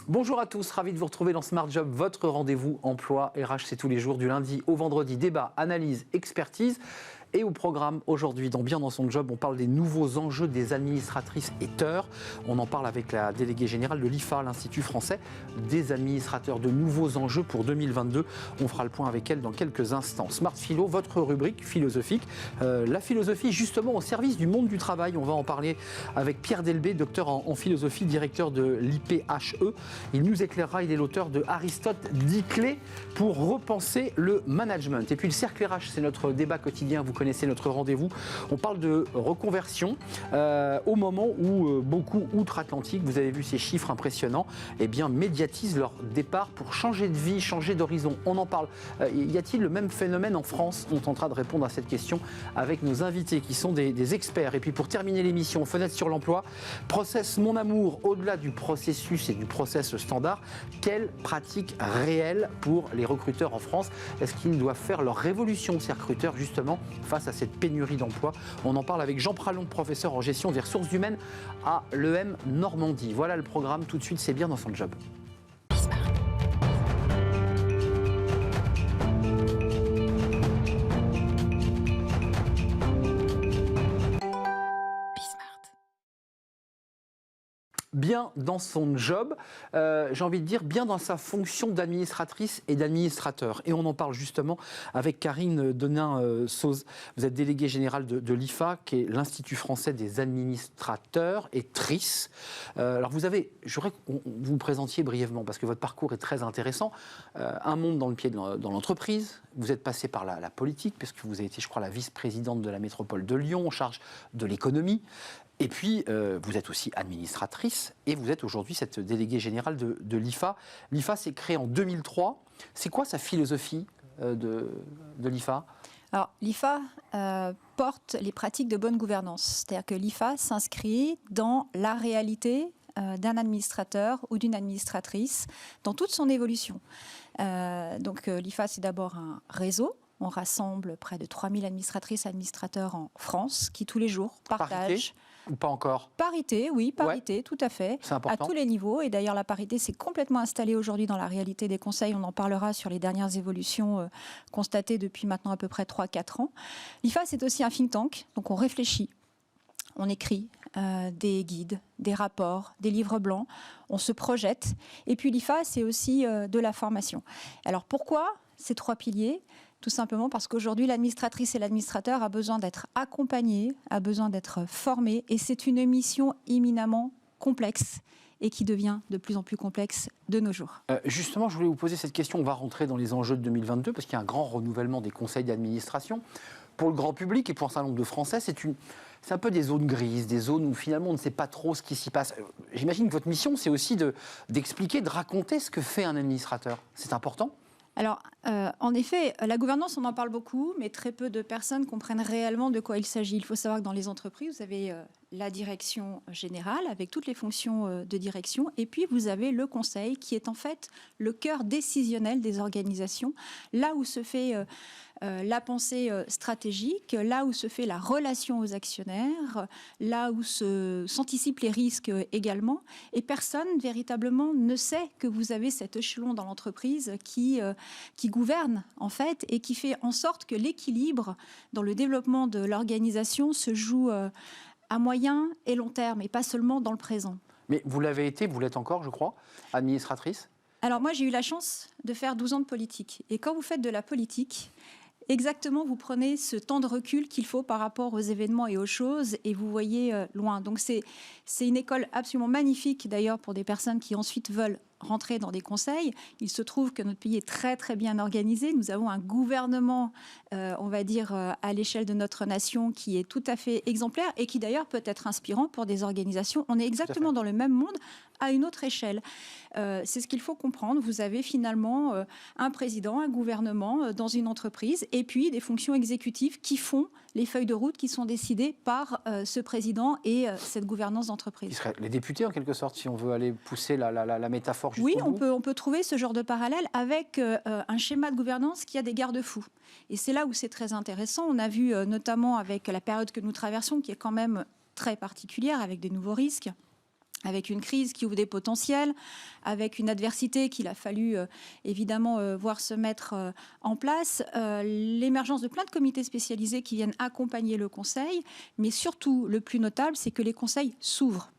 Bonjour à tous, ravi de vous retrouver dans Smart Job, votre rendez-vous emploi RH, c'est tous les jours du lundi au vendredi, débat, analyse, expertise. Et au programme aujourd'hui, dans Bien dans son job, on parle des nouveaux enjeux des administratrices et TEUR. On en parle avec la déléguée générale de l'IFA, l'Institut français des administrateurs, de nouveaux enjeux pour 2022. On fera le point avec elle dans quelques instants. Smart Philo, votre rubrique philosophique. La philosophie justement au service du monde du travail. On va en parler avec Pierre Delbé, docteur en philosophie, directeur de l'IPHE. Il nous éclairera, il est l'auteur de Aristote 10 clés pour repenser le management. Et puis le cercle RH, c'est notre débat quotidien. Vous connaissez notre rendez-vous. On parle de reconversion au moment où beaucoup outre-Atlantique, vous avez vu ces chiffres impressionnants, eh bien, médiatisent leur départ pour changer de vie, changer d'horizon. On en parle. Y a-t-il le même phénomène en France? On tentera de répondre à cette question avec nos invités qui sont des experts. Et puis pour terminer l'émission, fenêtre sur l'emploi, process Mon Amour, au-delà du processus et du process standard, quelles pratiques réelles pour les recruteurs en France? Est-ce qu'ils doivent faire leur révolution, ces recruteurs, justement, face à cette pénurie d'emploi? On en parle avec Jean Pralon, professeur en gestion des ressources humaines à l'EM Normandie. Voilà le programme, tout de suite, c'est bien dans son job. Bien dans son job, j'ai envie de dire bien dans sa fonction d'administratrice et d'administrateur. Et on en parle justement avec Karine Denain-Sauze. Vous êtes déléguée générale de l'IFA, qui est l'Institut français des administrateurs et TRIS. Alors je voudrais que vous vous présentiez brièvement, parce que votre parcours est très intéressant. Un monde dans le pied dans l'entreprise. Vous êtes passé par la politique, puisque vous avez été, je crois, la vice-présidente de la métropole de Lyon, en charge de l'économie. Et puis, vous êtes aussi administratrice et vous êtes aujourd'hui cette déléguée générale de l'IFA. L'IFA s'est créée en 2003. C'est quoi sa philosophie de l'IFA ? Alors, l'IFA porte les pratiques de bonne gouvernance. C'est-à-dire que l'IFA s'inscrit dans la réalité d'un administrateur ou d'une administratrice dans toute son évolution. Donc, l'IFA, c'est d'abord un réseau. On rassemble près de 3000 administratrices et administrateurs en France qui, tous les jours, partagent... Parité ou pas encore? Parité, oui, parité, ouais. Tout à fait. C'est important. À tous les niveaux. Et d'ailleurs, la parité s'est complètement installée aujourd'hui dans la réalité des conseils. On en parlera sur les dernières évolutions constatées depuis maintenant à peu près 3-4 ans. L'IFA, c'est aussi un think tank. Donc, on réfléchit, on écrit des guides, des rapports, des livres blancs. On se projette. Et puis, l'IFA, c'est aussi de la formation. Alors, pourquoi ces 3 piliers ? Tout simplement parce qu'aujourd'hui, l'administratrice et l'administrateur a besoin d'être accompagné, a besoin d'être formé. Et c'est une mission éminemment complexe et qui devient de plus en plus complexe de nos jours. Justement, je voulais vous poser cette question. On va rentrer dans les enjeux de 2022 parce qu'il y a un grand renouvellement des conseils d'administration. Pour le grand public et pour un certain nombre de Français, c'est un peu des zones grises, des zones où finalement on ne sait pas trop ce qui s'y passe. J'imagine que votre mission, c'est aussi d'expliquer, de raconter ce que fait un administrateur. C'est important ? Alors, en effet, la gouvernance, on en parle beaucoup, mais très peu de personnes comprennent réellement de quoi il s'agit. Il faut savoir que dans les entreprises, vous avez la direction générale avec toutes les fonctions de direction, et puis vous avez le conseil qui est en fait le cœur décisionnel des organisations, là où se fait la pensée stratégique, là où se fait la relation aux actionnaires, là où s'anticipent les risques également. Et personne véritablement ne sait que vous avez cet échelon dans l'entreprise qui gouverne en fait et qui fait en sorte que l'équilibre dans le développement de l'organisation se joue à moyen et long terme et pas seulement dans le présent. Mais vous l'avez été, vous l'êtes encore, je crois, administratrice ? Alors moi, j'ai eu la chance de faire 12 ans de politique. Et quand vous faites de la politique, exactement, vous prenez ce temps de recul qu'il faut par rapport aux événements et aux choses et vous voyez loin. Donc c'est une école absolument magnifique d'ailleurs pour des personnes qui ensuite veulent rentrer dans des conseils. Il se trouve que notre pays est très très bien organisé. Nous avons un gouvernement, on va dire, à l'échelle de notre nation qui est tout à fait exemplaire et qui d'ailleurs peut être inspirant pour des organisations. On est exactement dans le même monde à une autre échelle. C'est ce qu'il faut comprendre. Vous avez finalement un président, un gouvernement dans une entreprise et puis des fonctions exécutives qui font les feuilles de route qui sont décidées par ce président et cette gouvernance d'entreprise. Qui seraient les députés en quelque sorte, si on veut aller pousser la métaphore jusqu'au bout. Oui, on peut trouver ce genre de parallèle avec un schéma de gouvernance qui a des garde-fous. Et c'est là où c'est très intéressant. On a vu notamment avec la période que nous traversons, qui est quand même très particulière, avec des nouveaux risques, avec une crise qui ouvre des potentiels, avec une adversité qu'il a fallu évidemment voir se mettre en place, l'émergence de plein de comités spécialisés qui viennent accompagner le Conseil, mais surtout, le plus notable, c'est que les conseils s'ouvrent.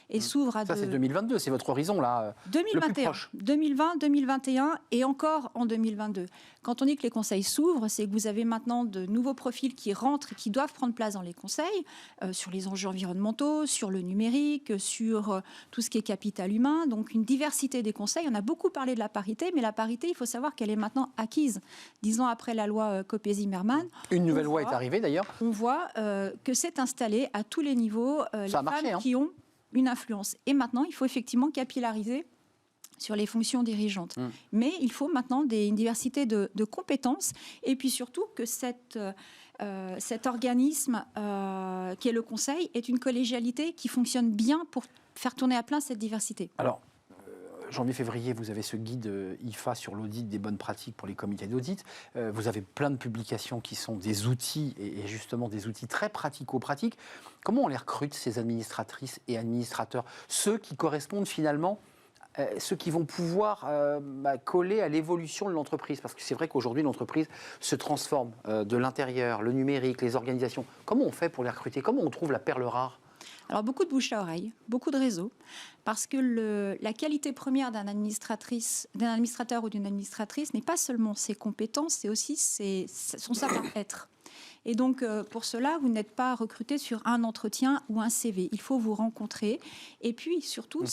Et s'ouvre à ça, c'est 2022, c'est votre horizon, là, 2021, le plus proche. 2020, 2021 et encore en 2022. Quand on dit que les conseils s'ouvrent, c'est que vous avez maintenant de nouveaux profils qui rentrent et qui doivent prendre place dans les conseils, sur les enjeux environnementaux, sur le numérique, sur tout ce qui est capital humain. Donc une diversité des conseils. On a beaucoup parlé de la parité, mais la parité, il faut savoir qu'elle est maintenant acquise. 10 ans après la loi Copé-Zimmermann. Une nouvelle loi est arrivée, d'ailleurs. On voit que c'est installé à tous les niveaux, les femmes qui ont une influence. Et maintenant, il faut effectivement capillariser sur les fonctions dirigeantes. Mais il faut maintenant une diversité de compétences et puis surtout que cet organisme qui est le Conseil est une collégialité qui fonctionne bien pour faire tourner à plein cette diversité. Alors, janvier-février, vous avez ce guide IFA sur l'audit des bonnes pratiques pour les comités d'audit. Vous avez plein de publications qui sont des outils, et justement des outils très pratico-pratiques. Comment on les recrute, ces administratrices et administrateurs? Ceux qui correspondent finalement, ceux qui vont pouvoir coller à l'évolution de l'entreprise. Parce que c'est vrai qu'aujourd'hui, l'entreprise se transforme de l'intérieur, le numérique, les organisations. Comment on fait pour les recruter? Comment on trouve la perle rare? Alors, beaucoup de bouche à oreille, beaucoup de réseaux, parce que la qualité première d'un administrateur ou d'une administratrice n'est pas seulement ses compétences, c'est aussi son savoir-être. Et donc, pour cela, vous n'êtes pas recruté sur un entretien ou un CV. Il faut vous rencontrer. Et puis, surtout,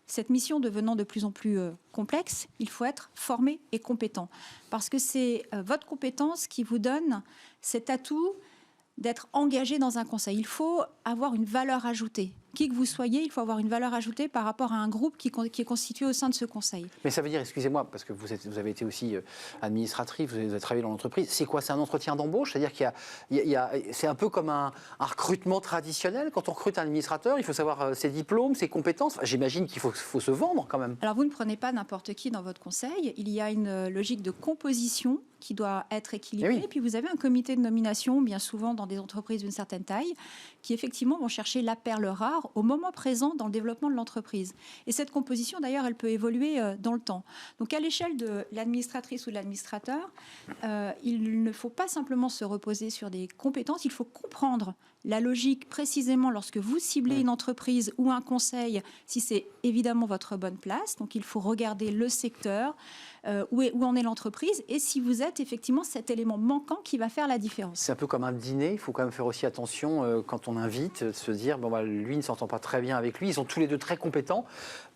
cette mission devenant de plus en plus complexe, il faut être formé et compétent. Parce que c'est votre compétence qui vous donne cet atout d'être engagé dans un conseil. Il faut avoir une valeur ajoutée. Qui que vous soyez, il faut avoir une valeur ajoutée par rapport à un groupe qui est constitué au sein de ce conseil. Mais ça veut dire, excusez-moi, parce que vous avez été aussi administratrice, vous avez travaillé dans l'entreprise, c'est quoi? C'est un entretien d'embauche? C'est-à-dire c'est un peu comme un recrutement traditionnel. Quand on recrute un administrateur, il faut savoir ses diplômes, ses compétences. Enfin, j'imagine qu'il faut se vendre quand même. Alors vous ne prenez pas n'importe qui dans votre conseil. Il y a une logique de composition qui doit être équilibrée. Oui. Et puis vous avez un comité de nomination, bien souvent dans des entreprises d'une certaine taille, qui effectivement vont chercher la perle rare au moment présent dans le développement de l'entreprise. Et cette composition, d'ailleurs, elle peut évoluer dans le temps. Donc à l'échelle de l'administratrice ou de l'administrateur, il ne faut pas simplement se reposer sur des compétences, il faut comprendre la logique précisément lorsque vous ciblez une entreprise ou un conseil, si c'est évidemment votre bonne place. Donc il faut regarder le secteur, où en est l'entreprise et si vous êtes effectivement cet élément manquant qui va faire la différence. C'est un peu comme un dîner, il faut quand même faire aussi attention quand on invite, se dire, lui ne s'entend pas très bien avec lui, ils sont tous les deux très compétents,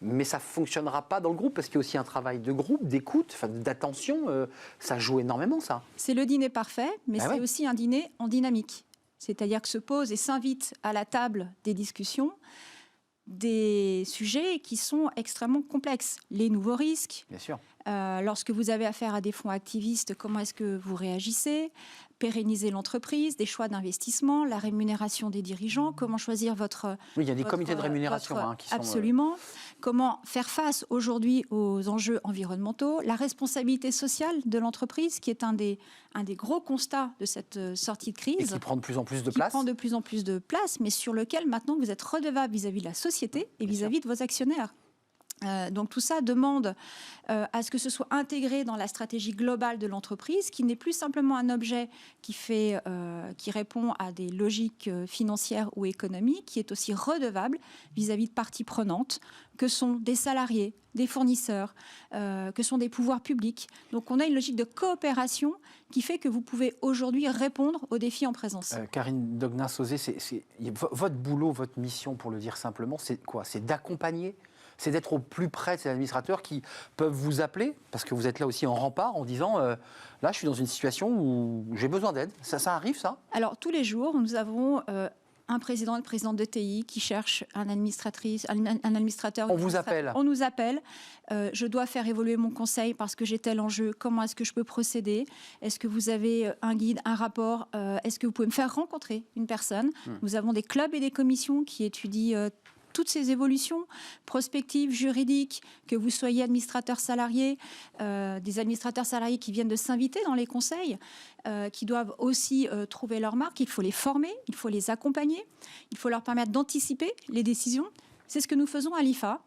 mais ça ne fonctionnera pas dans le groupe parce qu'il y a aussi un travail de groupe, d'écoute, d'attention, ça joue énormément ça. C'est le dîner parfait, mais c'est aussi un dîner en dynamique. C'est-à-dire que se posent et s'invitent à la table des discussions des sujets qui sont extrêmement complexes. Les nouveaux risques. Bien sûr. Lorsque vous avez affaire à des fonds activistes, comment est-ce que vous réagissez? Pérenniser l'entreprise, des choix d'investissement, la rémunération des dirigeants, comment choisir votre... Oui, il y a des comités de rémunération qui sont... Absolument. Comment faire face aujourd'hui aux enjeux environnementaux, la responsabilité sociale de l'entreprise, qui est un des gros constats de cette sortie de crise. Et qui prend de plus en plus de place. Qui prend de plus en plus de place, mais sur lequel maintenant vous êtes redevable vis-à-vis de la société et vis-à-vis de vos actionnaires. Donc tout ça demande à ce que ce soit intégré dans la stratégie globale de l'entreprise, qui n'est plus simplement un objet qui répond à des logiques financières ou économiques, qui est aussi redevable vis-à-vis de parties prenantes, que sont des salariés, des fournisseurs, que sont des pouvoirs publics. Donc on a une logique de coopération qui fait que vous pouvez aujourd'hui répondre aux défis en présence. Karine Dognin-Sauzé, votre boulot, votre mission, pour le dire simplement, c'est quoi? C'est d'accompagner? C'est d'être au plus près de ces administrateurs qui peuvent vous appeler, parce que vous êtes là aussi en rempart, en disant là, je suis dans une situation où j'ai besoin d'aide. Ça arrive, ça? Alors, tous les jours, nous avons un président et une présidente de TI qui cherchent un administrateur. On vous appelle? On nous appelle. Je dois faire évoluer mon conseil parce que j'ai tel enjeu. Comment est-ce que je peux procéder? Est-ce que vous avez un guide, un rapport? Est-ce que vous pouvez me faire rencontrer une personne? Nous avons des clubs et des commissions qui étudient toutes ces évolutions prospectives, juridiques, que vous soyez administrateur salarié, des administrateurs salariés qui viennent de s'inviter dans les conseils, qui doivent aussi trouver leur marque. Il faut les former, il faut les accompagner, il faut leur permettre d'anticiper les décisions. C'est ce que nous faisons à l'IFA.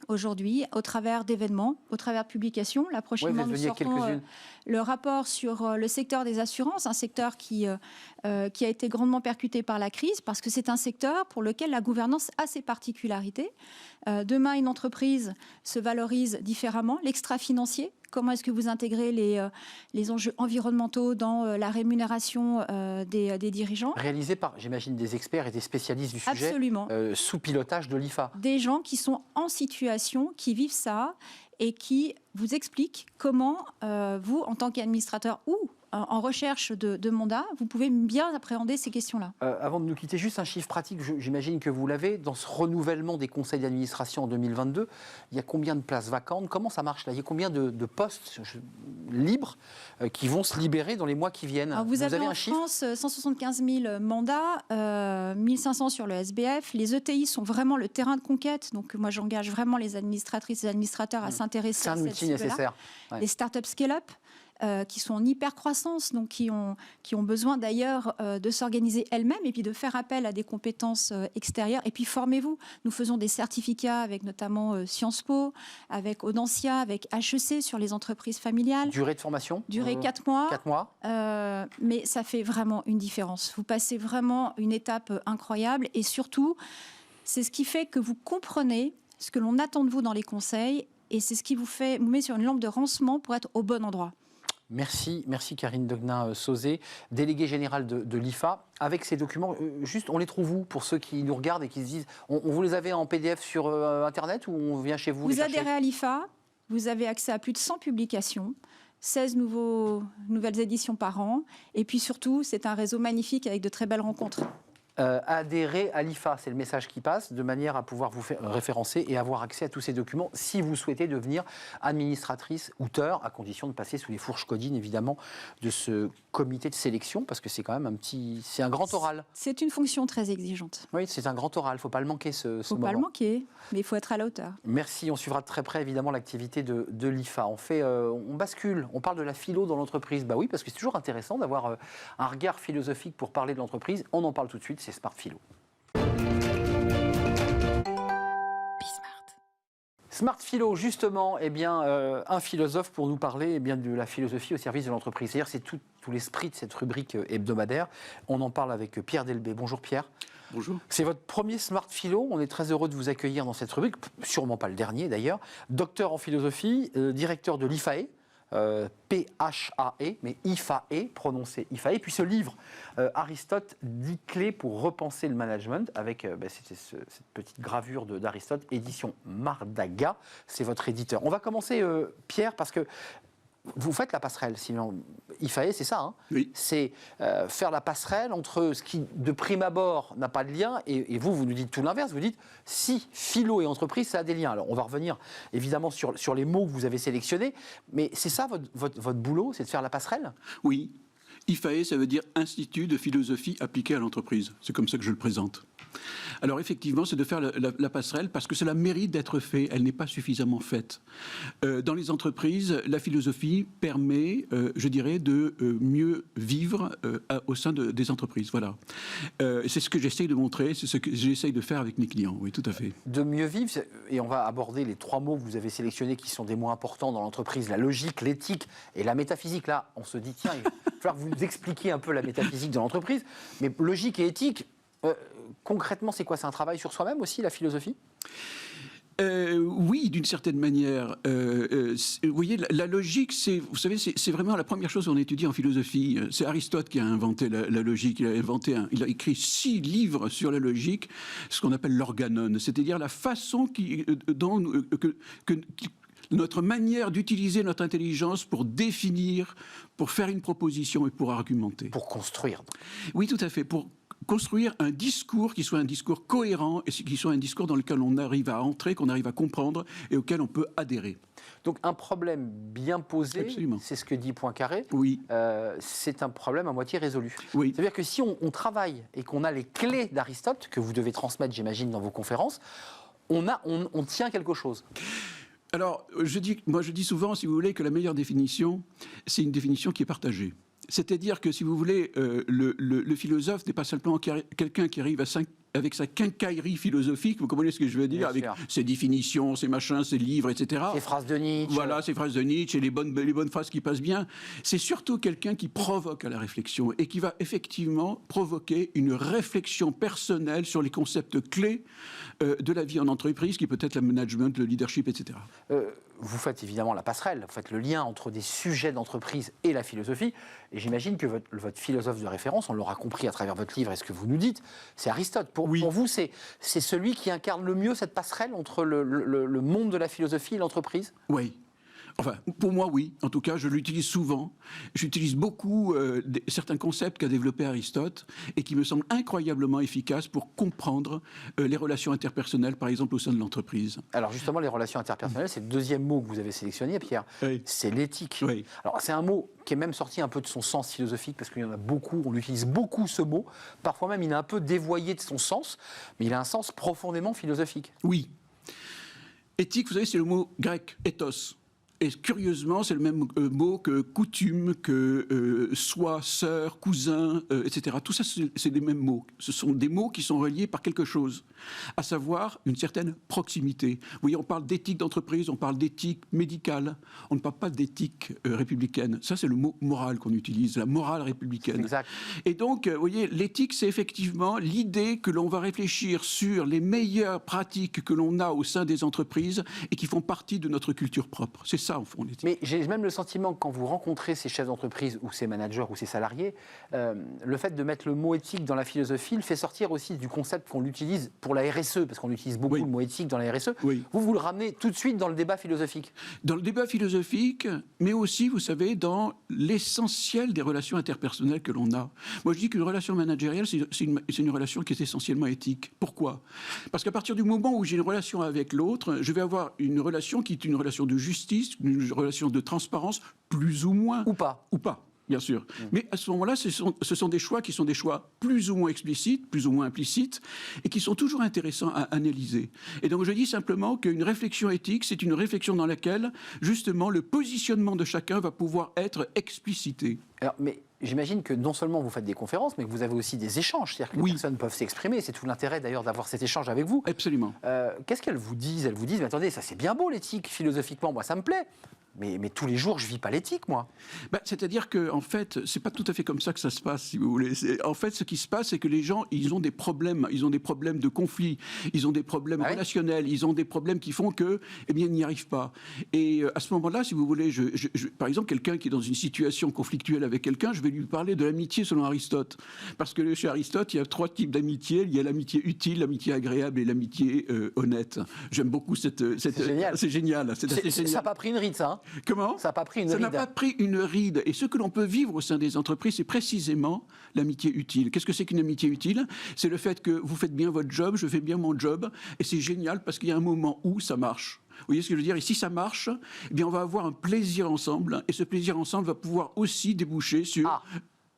Aujourd'hui, au travers d'événements, au travers de publications. Là, prochainement, nous sortons le rapport sur le secteur des assurances, un secteur qui a été grandement percuté par la crise, parce que c'est un secteur pour lequel la gouvernance a ses particularités. Demain, une entreprise se valorise différemment. L'extra-financier, comment est-ce que vous intégrez les enjeux environnementaux dans la rémunération des dirigeants? Réalisé par, j'imagine, des experts et des spécialistes du sujet. Absolument. Sous pilotage de l'IFA. Des gens qui sont en situation, qui vivent ça et qui vous expliquent comment vous, en tant qu'administrateur ou en recherche de mandat, vous pouvez bien appréhender ces questions-là. Avant de nous quitter, juste un chiffre pratique, j'imagine que vous l'avez. Dans ce renouvellement des conseils d'administration en 2022, il y a combien de places vacantes? Comment ça marche là? Il y a combien de postes libres qui vont se libérer dans les mois qui viennent? Alors vous avez un en chiffre? France 175 000 mandats, 1500 sur le SBF. Les ETI sont vraiment le terrain de conquête. Donc moi, j'engage vraiment les administratrices et administrateurs à s'intéresser à cette cible-là. C'est un outil nécessaire. Ouais. Les startups scale-up. Qui sont en hyper-croissance, donc qui ont besoin d'ailleurs de s'organiser elles-mêmes et puis de faire appel à des compétences extérieures. Et puis formez-vous. Nous faisons des certificats avec notamment Sciences Po, avec Audencia, avec HEC sur les entreprises familiales. Durée de formation? Durée 4 mois. 4 mois. Mais ça fait vraiment une différence. Vous passez vraiment une étape incroyable et surtout, c'est ce qui fait que vous comprenez ce que l'on attend de vous dans les conseils et c'est ce qui vous met sur une lampe de rancement pour être au bon endroit. Merci Karine Degnin-Sauzé, déléguée générale de l'IFA. Avec ces documents, juste, on les trouve où pour ceux qui nous regardent et qui se disent, on vous les avez en PDF sur Internet ou on vient chez vous les chercher? Vous adhérez à l'IFA, vous avez accès à plus de 100 publications, 16 nouvelles éditions par an, et puis surtout, c'est un réseau magnifique avec de très belles rencontres. Adhérer à l'IFA, c'est le message qui passe, de manière à pouvoir vous référencer et avoir accès à tous ces documents si vous souhaitez devenir administratrice auteur, à condition de passer sous les fourches codines, évidemment, de ce comité de sélection, parce que c'est quand même c'est un grand oral. C'est une fonction très exigeante. Oui, c'est un grand oral, il ne faut pas le manquer ce moment. Il ne faut pas le manquer, mais il faut être à la hauteur. Merci, on suivra de très près, évidemment, l'activité de l'IFA. On bascule, on parle de la philo dans l'entreprise. Bah oui, parce que c'est toujours intéressant d'avoir un regard philosophique pour parler de l'entreprise. On en parle tout de suite, c'est Smart Philo. Smart Philo, justement, un philosophe pour nous parler de la philosophie au service de l'entreprise. C'est-à-dire c'est tout l'esprit de cette rubrique hebdomadaire. On en parle avec Pierre Delbé. Bonjour Pierre. Bonjour. C'est votre premier Smart Philo. On est très heureux de vous accueillir dans cette rubrique. Sûrement pas le dernier d'ailleurs. Docteur en philosophie, directeur de l'IFAE. P-H-A-E, mais IFAE, prononcé IFAE. Puis ce livre, Aristote, 10 clés pour repenser le management, avec cette petite gravure d'Aristote, édition Mardaga. C'est votre éditeur. On va commencer, Pierre, parce que vous faites la passerelle, sinon IFAE, c'est ça, hein? Oui. C'est faire la passerelle entre ce qui, de prime abord, n'a pas de lien, et vous nous dites tout l'inverse, vous dites, si philo et entreprise, ça a des liens. Alors, on va revenir, évidemment, sur les mots que vous avez sélectionnés, mais c'est ça, votre boulot, c'est de faire la passerelle? Oui. IFAE, ça veut dire Institut de philosophie appliquée à l'entreprise. C'est comme ça que je le présente. Alors effectivement, c'est de faire la passerelle parce que cela mérite d'être fait. Elle n'est pas suffisamment faite. Dans les entreprises, la philosophie permet, je dirais, de mieux vivre au sein des entreprises. Voilà. C'est ce que j'essaye de montrer, c'est ce que j'essaye de faire avec mes clients. Oui, tout à fait. De mieux vivre, et on va aborder les 3 mots que vous avez sélectionnés qui sont des mots importants dans l'entreprise, la logique, l'éthique et la métaphysique. Là, on se dit, tiens, il va falloir que vous nous expliquiez un peu la métaphysique de l'entreprise. Mais logique et éthique, concrètement, c'est quoi? C'est un travail sur soi-même aussi, la philosophie? Oui, d'une certaine manière. Vous voyez, la logique, vous savez, c'est vraiment la première chose qu'on étudie en philosophie. C'est Aristote qui a inventé la logique. Il a écrit 6 livres sur la logique, ce qu'on appelle l'organon, c'est-à-dire la façon dont notre manière d'utiliser notre intelligence pour définir, pour faire une proposition et pour argumenter. Pour construire. Oui, tout à fait. Pour construire un discours qui soit un discours cohérent et qui soit un discours dans lequel on arrive à entrer, qu'on arrive à comprendre et auquel on peut adhérer. Donc un problème bien posé, c'est ce que dit Poincaré, oui. C'est un problème à moitié résolu. Oui. C'est-à-dire que si on travaille et qu'on a les clés d'Aristote, que vous devez transmettre, j'imagine, dans vos conférences, on tient quelque chose. Alors, je dis souvent, si vous voulez, que la meilleure définition, c'est une définition qui est partagée. C'est-à-dire que, si vous voulez, le philosophe n'est pas simplement quelqu'un qui arrive à avec sa quincaillerie philosophique, vous comprenez ce que je veux dire, Bien avec sûr. ses définitions, ses machins, ses livres, etc. Les phrases de Nietzsche. Voilà, ces phrases de Nietzsche et les bonnes phrases qui passent bien. C'est surtout quelqu'un qui provoque à la réflexion et qui va effectivement provoquer une réflexion personnelle sur les concepts clés de la vie en entreprise, qui peut être le management, le leadership, etc. Vous faites évidemment la passerelle, vous faites le lien entre des sujets d'entreprise et la philosophie. Et j'imagine que votre philosophe de référence, on l'aura compris à travers votre livre et ce que vous nous dites, c'est Aristote. Pour vous, c'est celui qui incarne le mieux cette passerelle entre le monde de la philosophie et l'entreprise ? Oui. Enfin, pour moi, oui. En tout cas, je l'utilise souvent. J'utilise beaucoup certains concepts qu'a développé Aristote et qui me semblent incroyablement efficaces pour comprendre les relations interpersonnelles, par exemple, au sein de l'entreprise. Alors justement, les relations interpersonnelles, c'est le deuxième mot que vous avez sélectionné, Pierre. Oui. C'est l'éthique. Oui. Alors c'est un mot qui est même sorti un peu de son sens philosophique, parce qu'il y en a beaucoup, on utilise beaucoup ce mot. Parfois même, il est un peu dévoyé de son sens, mais il a un sens profondément philosophique. Oui. Éthique, vous savez, c'est le mot grec, ethos. Et curieusement, c'est le même mot que coutume, que soi, sœur, cousin, etc. Tout ça, c'est les mêmes mots. Ce sont des mots qui sont reliés par quelque chose, à savoir une certaine proximité. Vous voyez, on parle d'éthique d'entreprise, on parle d'éthique médicale, on ne parle pas d'éthique républicaine. Ça, c'est le mot moral qu'on utilise, la morale républicaine. Exact. Et donc, vous voyez, l'éthique, c'est effectivement l'idée que l'on va réfléchir sur les meilleures pratiques que l'on a au sein des entreprises et qui font partie de notre culture propre. C'est ça, au fond, l'éthique. Mais j'ai même le sentiment que quand vous rencontrez ces chefs d'entreprise ou ces managers ou ces salariés, le fait de mettre le mot éthique dans la philosophie le fait sortir aussi du concept qu'on utilise pour la RSE, parce qu'on utilise beaucoup le mot éthique dans la RSE. Oui. Vous le ramenez tout de suite dans le débat philosophique. Dans le débat philosophique, mais aussi, vous savez, dans l'essentiel des relations interpersonnelles que l'on a. Moi, je dis qu'une relation managériale, c'est une relation qui est essentiellement éthique. Pourquoi ? Parce qu'à partir du moment où j'ai une relation avec l'autre, je vais avoir une relation qui est une relation de justice, une relation de transparence, plus ou moins. Ou pas. Ou pas. Bien sûr. Mais à ce moment-là, ce sont des choix qui sont des choix plus ou moins explicites, plus ou moins implicites, et qui sont toujours intéressants à analyser. Et donc je dis simplement qu'une réflexion éthique, c'est une réflexion dans laquelle, justement, le positionnement de chacun va pouvoir être explicité. Alors, mais j'imagine que non seulement vous faites des conférences, mais que vous avez aussi des échanges. C'est-à-dire que les personnes peuvent s'exprimer. C'est tout l'intérêt d'ailleurs d'avoir cet échange avec vous. Absolument. Qu'est-ce qu'elles vous disent ? Elles vous disent, mais attendez, ça c'est bien beau l'éthique, philosophiquement, moi ça me plaît. Mais tous les jours, je ne vis pas l'éthique, moi. C'est-à-dire que, en fait, c'est pas tout à fait comme ça que ça se passe, si vous voulez. En fait, ce qui se passe, c'est que les gens, ils ont des problèmes de conflit, ils ont des problèmes relationnels, ils ont des problèmes qui font que, eh bien, ils n'y arrivent pas. Et à ce moment-là, si vous voulez, par exemple, quelqu'un qui est dans une situation conflictuelle avec quelqu'un, je vais lui parler de l'amitié selon Aristote. Parce que chez Aristote, il y a 3 types d'amitié. Il y a l'amitié utile, l'amitié agréable et l'amitié honnête. J'aime beaucoup cette... C'est génial. C'est génial. C'est assez génial. Ça n'a pas pris une ride, ça, hein ? Comment ? Ça n'a pas pris une ride. Ça n'a pas pris une ride. Et ce que l'on peut vivre au sein des entreprises, c'est précisément l'amitié utile. Qu'est-ce que c'est qu'une amitié utile ? C'est le fait que vous faites bien votre job, je fais bien mon job, et c'est génial parce qu'il y a un moment où ça marche. Vous voyez ce que je veux dire ? Et si ça marche, eh bien on va avoir un plaisir ensemble, et ce plaisir ensemble va pouvoir aussi déboucher sur...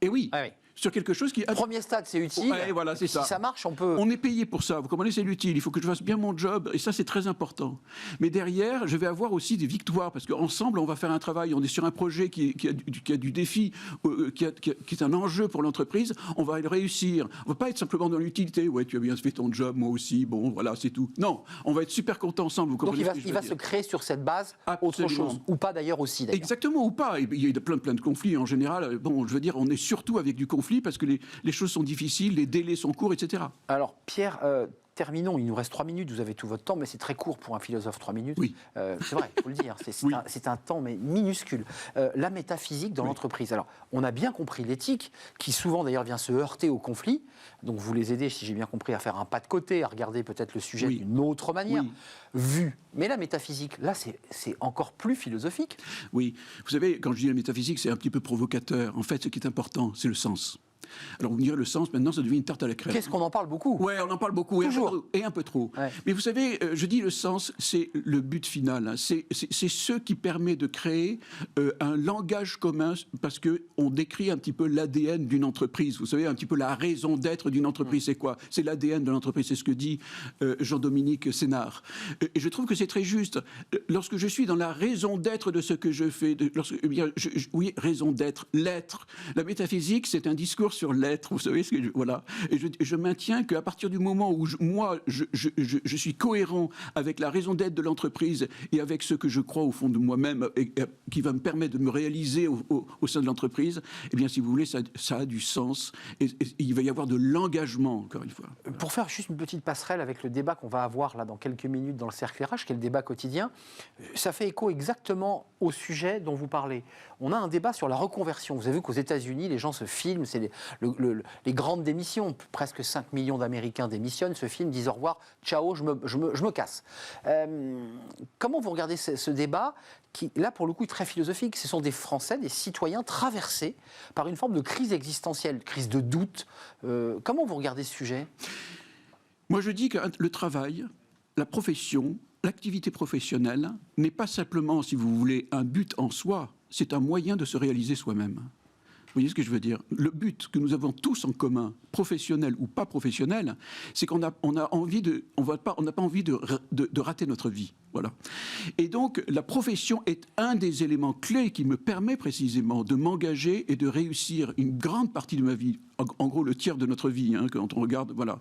Et oui. Ah oui. Sur quelque chose qui... Premier stade, c'est utile. Ouais, voilà, c'est ça. Si ça marche, on peut... On est payé pour ça. Vous comprenez, c'est l'utile. Il faut que je fasse bien mon job. Et ça, c'est très important. Mais derrière, je vais avoir aussi des victoires. Parce qu'ensemble, on va faire un travail. On est sur un projet qui a du défi, qui est un enjeu pour l'entreprise. On va le réussir. On ne va pas être simplement dans l'utilité. Ouais, tu as bien fait ton job, moi aussi. Bon, voilà, c'est tout. Non, on va être super contents ensemble. Vous comprenez. Donc il va se créer sur cette base autre chose. Ou pas d'ailleurs aussi. Exactement, ou pas. Il y a plein de conflits en général. Bon, je veux dire, on est surtout avec du conflit parce que les choses sont difficiles, les délais sont courts, etc. Alors, Pierre, terminons. Il nous reste 3 minutes. Vous avez tout votre temps, mais c'est très court pour un philosophe, 3 minutes. Oui. C'est vrai, il faut le dire. C'est un temps, mais minuscule. La métaphysique dans l'entreprise. Alors, on a bien compris l'éthique, qui souvent d'ailleurs vient se heurter au conflit. Donc, vous les aidez, si j'ai bien compris, à faire un pas de côté, à regarder peut-être le sujet d'une autre manière, vue. Mais la métaphysique, là, c'est encore plus philosophique. Oui. Vous savez, quand je dis la métaphysique, c'est un petit peu provocateur. En fait, ce qui est important, c'est le sens. Alors vous me direz, le sens, maintenant, ça devient une tarte à la crème. Qu'est-ce qu'on en parle beaucoup ? Oui, on en parle beaucoup, toujours. Et un peu trop. Ouais. Mais vous savez, je dis le sens, c'est le but final. C'est ce qui permet de créer un langage commun, parce qu'on décrit un petit peu l'ADN d'une entreprise. Vous savez, un petit peu la raison d'être d'une entreprise, c'est quoi ? C'est l'ADN de l'entreprise, c'est ce que dit Jean-Dominique Sénard. Et je trouve que c'est très juste. Lorsque je suis dans la raison d'être de ce que je fais, oui, raison d'être, l'être. La métaphysique, c'est un discours sur l'être, vous savez ce que voilà. Et je maintiens qu'à partir du moment où je suis cohérent avec la raison d'être de l'entreprise et avec ce que je crois au fond de moi-même et qui va me permettre de me réaliser au sein de l'entreprise, eh bien, si vous voulez, ça a du sens et il va y avoir de l'engagement, encore une fois. Pour faire juste une petite passerelle avec le débat qu'on va avoir là dans quelques minutes dans le cercle RH, qui est le débat quotidien, ça fait écho exactement au sujet dont vous parlez. On a un débat sur la reconversion. Vous avez vu qu'aux États-Unis, les gens se filment, c'est les grandes démissions. Presque 5 millions d'Américains démissionnent, se filment, disent au revoir, ciao, je me casse. Comment vous regardez ce débat qui, là, pour le coup, est très philosophique? Ce sont des Français, des citoyens traversés par une forme de crise existentielle, crise de doute. Comment vous regardez ce sujet? Moi, je dis que le travail, la profession, l'activité professionnelle n'est pas simplement, si vous voulez, un but en soi, c'est un moyen de se réaliser soi-même. Vous voyez ce que je veux dire? Le but que nous avons tous en commun, professionnel ou pas professionnel, c'est qu'on n'a pas envie de rater notre vie. Voilà. Et donc, la profession est un des éléments clés qui me permet précisément de m'engager et de réussir une grande partie de ma vie. En gros, le tiers de notre vie, hein, quand on regarde, voilà.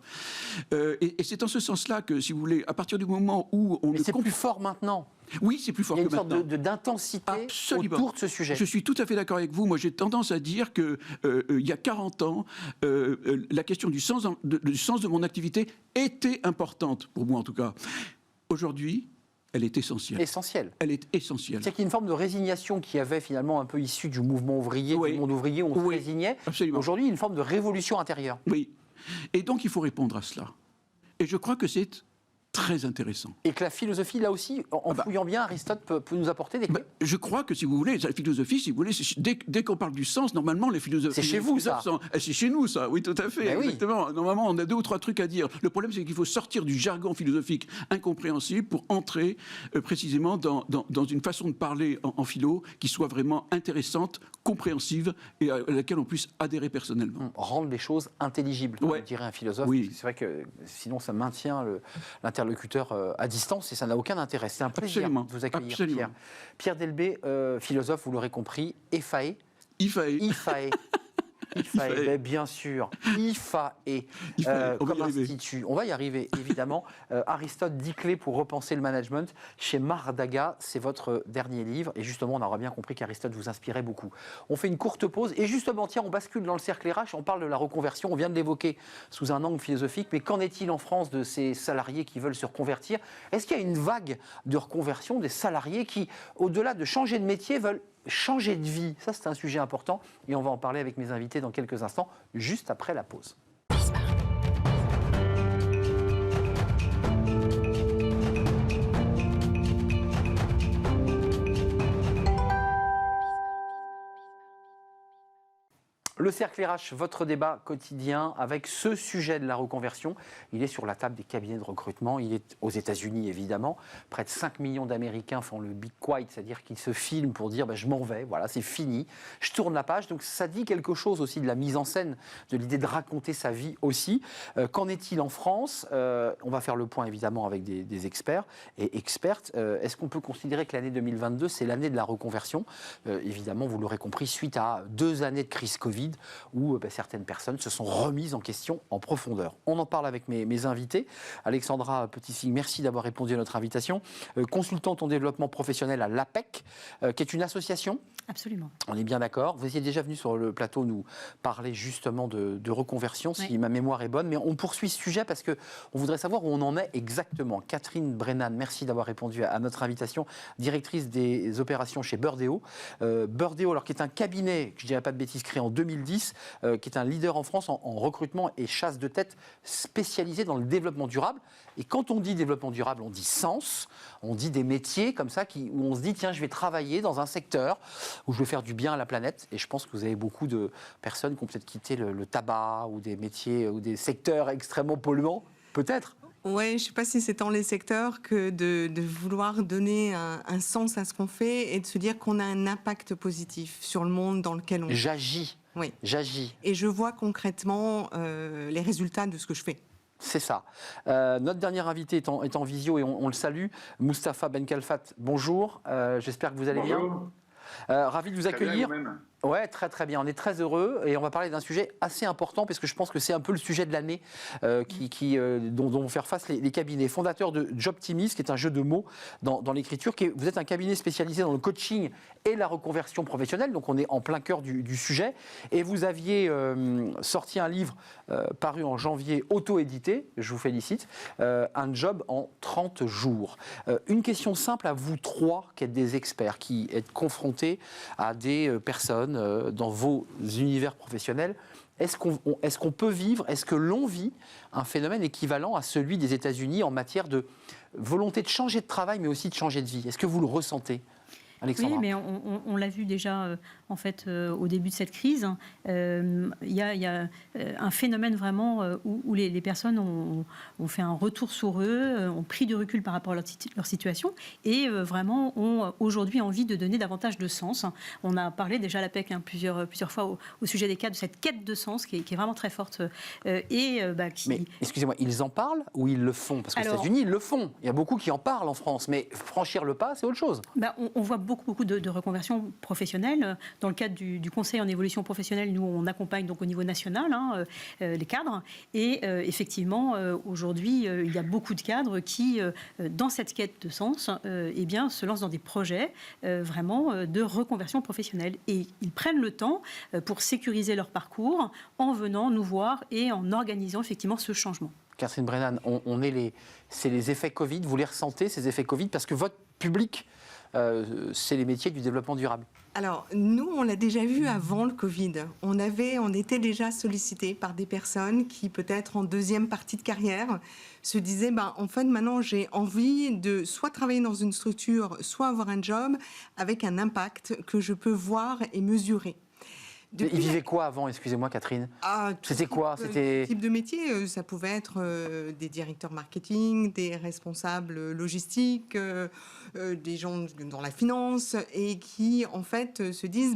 Et c'est en ce sens-là que, si vous voulez, à partir du moment où on... Mais c'est plus fort maintenant. Oui, c'est plus fort que maintenant. Il y a une sorte d'intensité autour de ce sujet. Je suis tout à fait d'accord avec vous. Moi, j'ai tendance à dire que il y a 40 ans, la question du sens de mon activité était importante, pour moi en tout cas. Aujourd'hui, elle est essentielle. Essentielle. Elle est essentielle. C'est qu'il y a une forme de résignation qui avait finalement un peu issue du mouvement ouvrier, du monde ouvrier, où on se résignait. Absolument. Aujourd'hui, une forme de révolution intérieure. Oui. Et donc, il faut répondre à cela. Et je crois que c'est très intéressant. Et que la philosophie, là aussi, en fouillant bien, Aristote peut nous apporter des clés. Je crois que, si vous voulez, la philosophie, si vous voulez, dès qu'on parle du sens, normalement, les philosophes... C'est chez vous, ça. C'est chez nous, ça, oui, tout à fait, Mais exactement. Oui. Normalement, on a 2 ou 3 trucs à dire. Le problème, c'est qu'il faut sortir du jargon philosophique incompréhensible pour entrer précisément dans une façon de parler en philo qui soit vraiment intéressante, compréhensive et à laquelle on puisse adhérer personnellement. Rendre les choses intelligibles, comme dirait un philosophe. Oui. C'est vrai que sinon, ça maintient l'interlocuteur à distance et ça n'a aucun intérêt. C'est un plaisir de vous accueillir, Pierre. Pierre Delbé, philosophe, vous l'aurez compris, IFAE. IFAE. IFAE, bien sûr. IFAE, comme institut. On va y arriver, évidemment. Aristote, 10 clés pour repenser le management. Chez Mardaga, c'est votre dernier livre. Et justement, on aura bien compris qu'Aristote vous inspirait beaucoup. On fait une courte pause. Et justement, tiens, on bascule dans le cercle RH. On parle de la reconversion. On vient de l'évoquer sous un angle philosophique. Mais qu'en est-il en France de ces salariés qui veulent se reconvertir? Est-ce qu'il y a une vague de reconversion des salariés qui, au-delà de changer de métier, veulent changer de vie? Ça, c'est un sujet important et on va en parler avec mes invités dans quelques instants, juste après la pause. Le cercle RH, votre débat quotidien avec ce sujet de la reconversion. Il est sur la table des cabinets de recrutement. Il est aux États-Unis, évidemment. Près de 5 millions d'Américains font le Be Quiet, c'est-à-dire qu'ils se filment pour dire je m'en vais, voilà, c'est fini. Je tourne la page. Donc ça dit quelque chose aussi de la mise en scène, de l'idée de raconter sa vie aussi. Qu'en est-il en France? On va faire le point, évidemment, avec des experts et expertes. Est-ce qu'on peut considérer que l'année 2022, c'est l'année de la reconversion? Évidemment, vous l'aurez compris, suite à 2 années de crise Covid, où certaines personnes se sont remises en question en profondeur. On en parle avec mes invités. Alexandra Petit-Signe, merci d'avoir répondu à notre invitation. Consultante en développement professionnel à l'APEC, qui est une association. Absolument. On est bien d'accord. Vous étiez déjà venu sur le plateau nous parler justement de reconversion, si ma mémoire est bonne. Mais on poursuit ce sujet parce qu'on voudrait savoir où on en est exactement. Catherine Brennan, merci d'avoir répondu à notre invitation, directrice des opérations chez Burdeo. Burdeo, alors, qui est un cabinet, je ne dirais pas de bêtises, créé en 2010, qui est un leader en France en recrutement et chasse de tête spécialisé dans le développement durable. Et quand on dit développement durable, on dit sens, on dit des métiers comme ça où on se dit tiens, je vais travailler dans un secteur où je vais faire du bien à la planète. Et je pense que vous avez beaucoup de personnes qui ont peut-être quitté le tabac ou des métiers ou des secteurs extrêmement polluants, peut-être. Oui, je ne sais pas si c'est dans les secteurs que de vouloir donner un sens à ce qu'on fait et de se dire qu'on a un impact positif sur le monde dans lequel on vit. J'agis. Oui. J'agis. Et je vois concrètement les résultats de ce que je fais. C'est ça. Notre dernier invité est en visio et on le salue. Moustapha Ben Kalfat, bonjour. J'espère que vous allez bien. Ravi de vous accueillir. Ouais, très très bien. On est très heureux et on va parler d'un sujet assez important parce que je pense que c'est un peu le sujet de l'année dont vont faire face les cabinets. Fondateur de Jobtimis, qui est un jeu de mots dans l'écriture. Vous êtes un cabinet spécialisé dans le coaching et la reconversion professionnelle, donc on est en plein cœur du sujet. Et vous aviez sorti un livre paru en janvier, auto-édité, je vous félicite, un job en 30 jours. Une question simple à vous trois, qui êtes des experts, qui êtes confrontés à des personnes dans vos univers professionnels. Est-ce qu'on peut vivre, est-ce que l'on vit un phénomène équivalent à celui des États-Unis en matière de volonté de changer de travail, mais aussi de changer de vie? Est-ce que vous le ressentez, Alexandra? Oui, mais on l'a vu déjà en fait au début de cette crise. Il y a un phénomène vraiment où les personnes ont fait un retour sur eux, ont pris du recul par rapport à leur situation et vraiment ont aujourd'hui envie de donner davantage de sens. On a parlé déjà à l'APEC plusieurs fois au sujet des cas de cette quête de sens qui est vraiment très forte. Mais excusez-moi, ils en parlent ou ils le font? Parce qu'aux États-Unis, ils le font. Il y a beaucoup qui en parlent en France, mais franchir le pas, c'est autre chose. On voit beaucoup de reconversions professionnelles. Dans le cadre du conseil en évolution professionnelle, nous, on accompagne donc au niveau national les cadres. Et effectivement, aujourd'hui, il y a beaucoup de cadres qui, dans cette quête de sens, se lancent dans des projets vraiment de reconversion professionnelle. Et ils prennent le temps pour sécuriser leur parcours en venant nous voir et en organisant effectivement ce changement. Catherine Brennan, c'est les effets Covid. Vous les ressentez, ces effets Covid, parce que votre public, c'est les métiers du développement durable. Alors, nous, on l'a déjà vu avant le Covid. On était déjà sollicités par des personnes qui, peut-être en deuxième partie de carrière, se disaient en fait, maintenant, j'ai envie de soit travailler dans une structure, soit avoir un job avec un impact que je peux voir et mesurer. Ils vivaient quoi avant, excusez-moi Catherine? C'était quoi? C'était type de métier, ça pouvait être des directeurs marketing, des responsables logistiques, des gens dans la finance et qui en fait se disent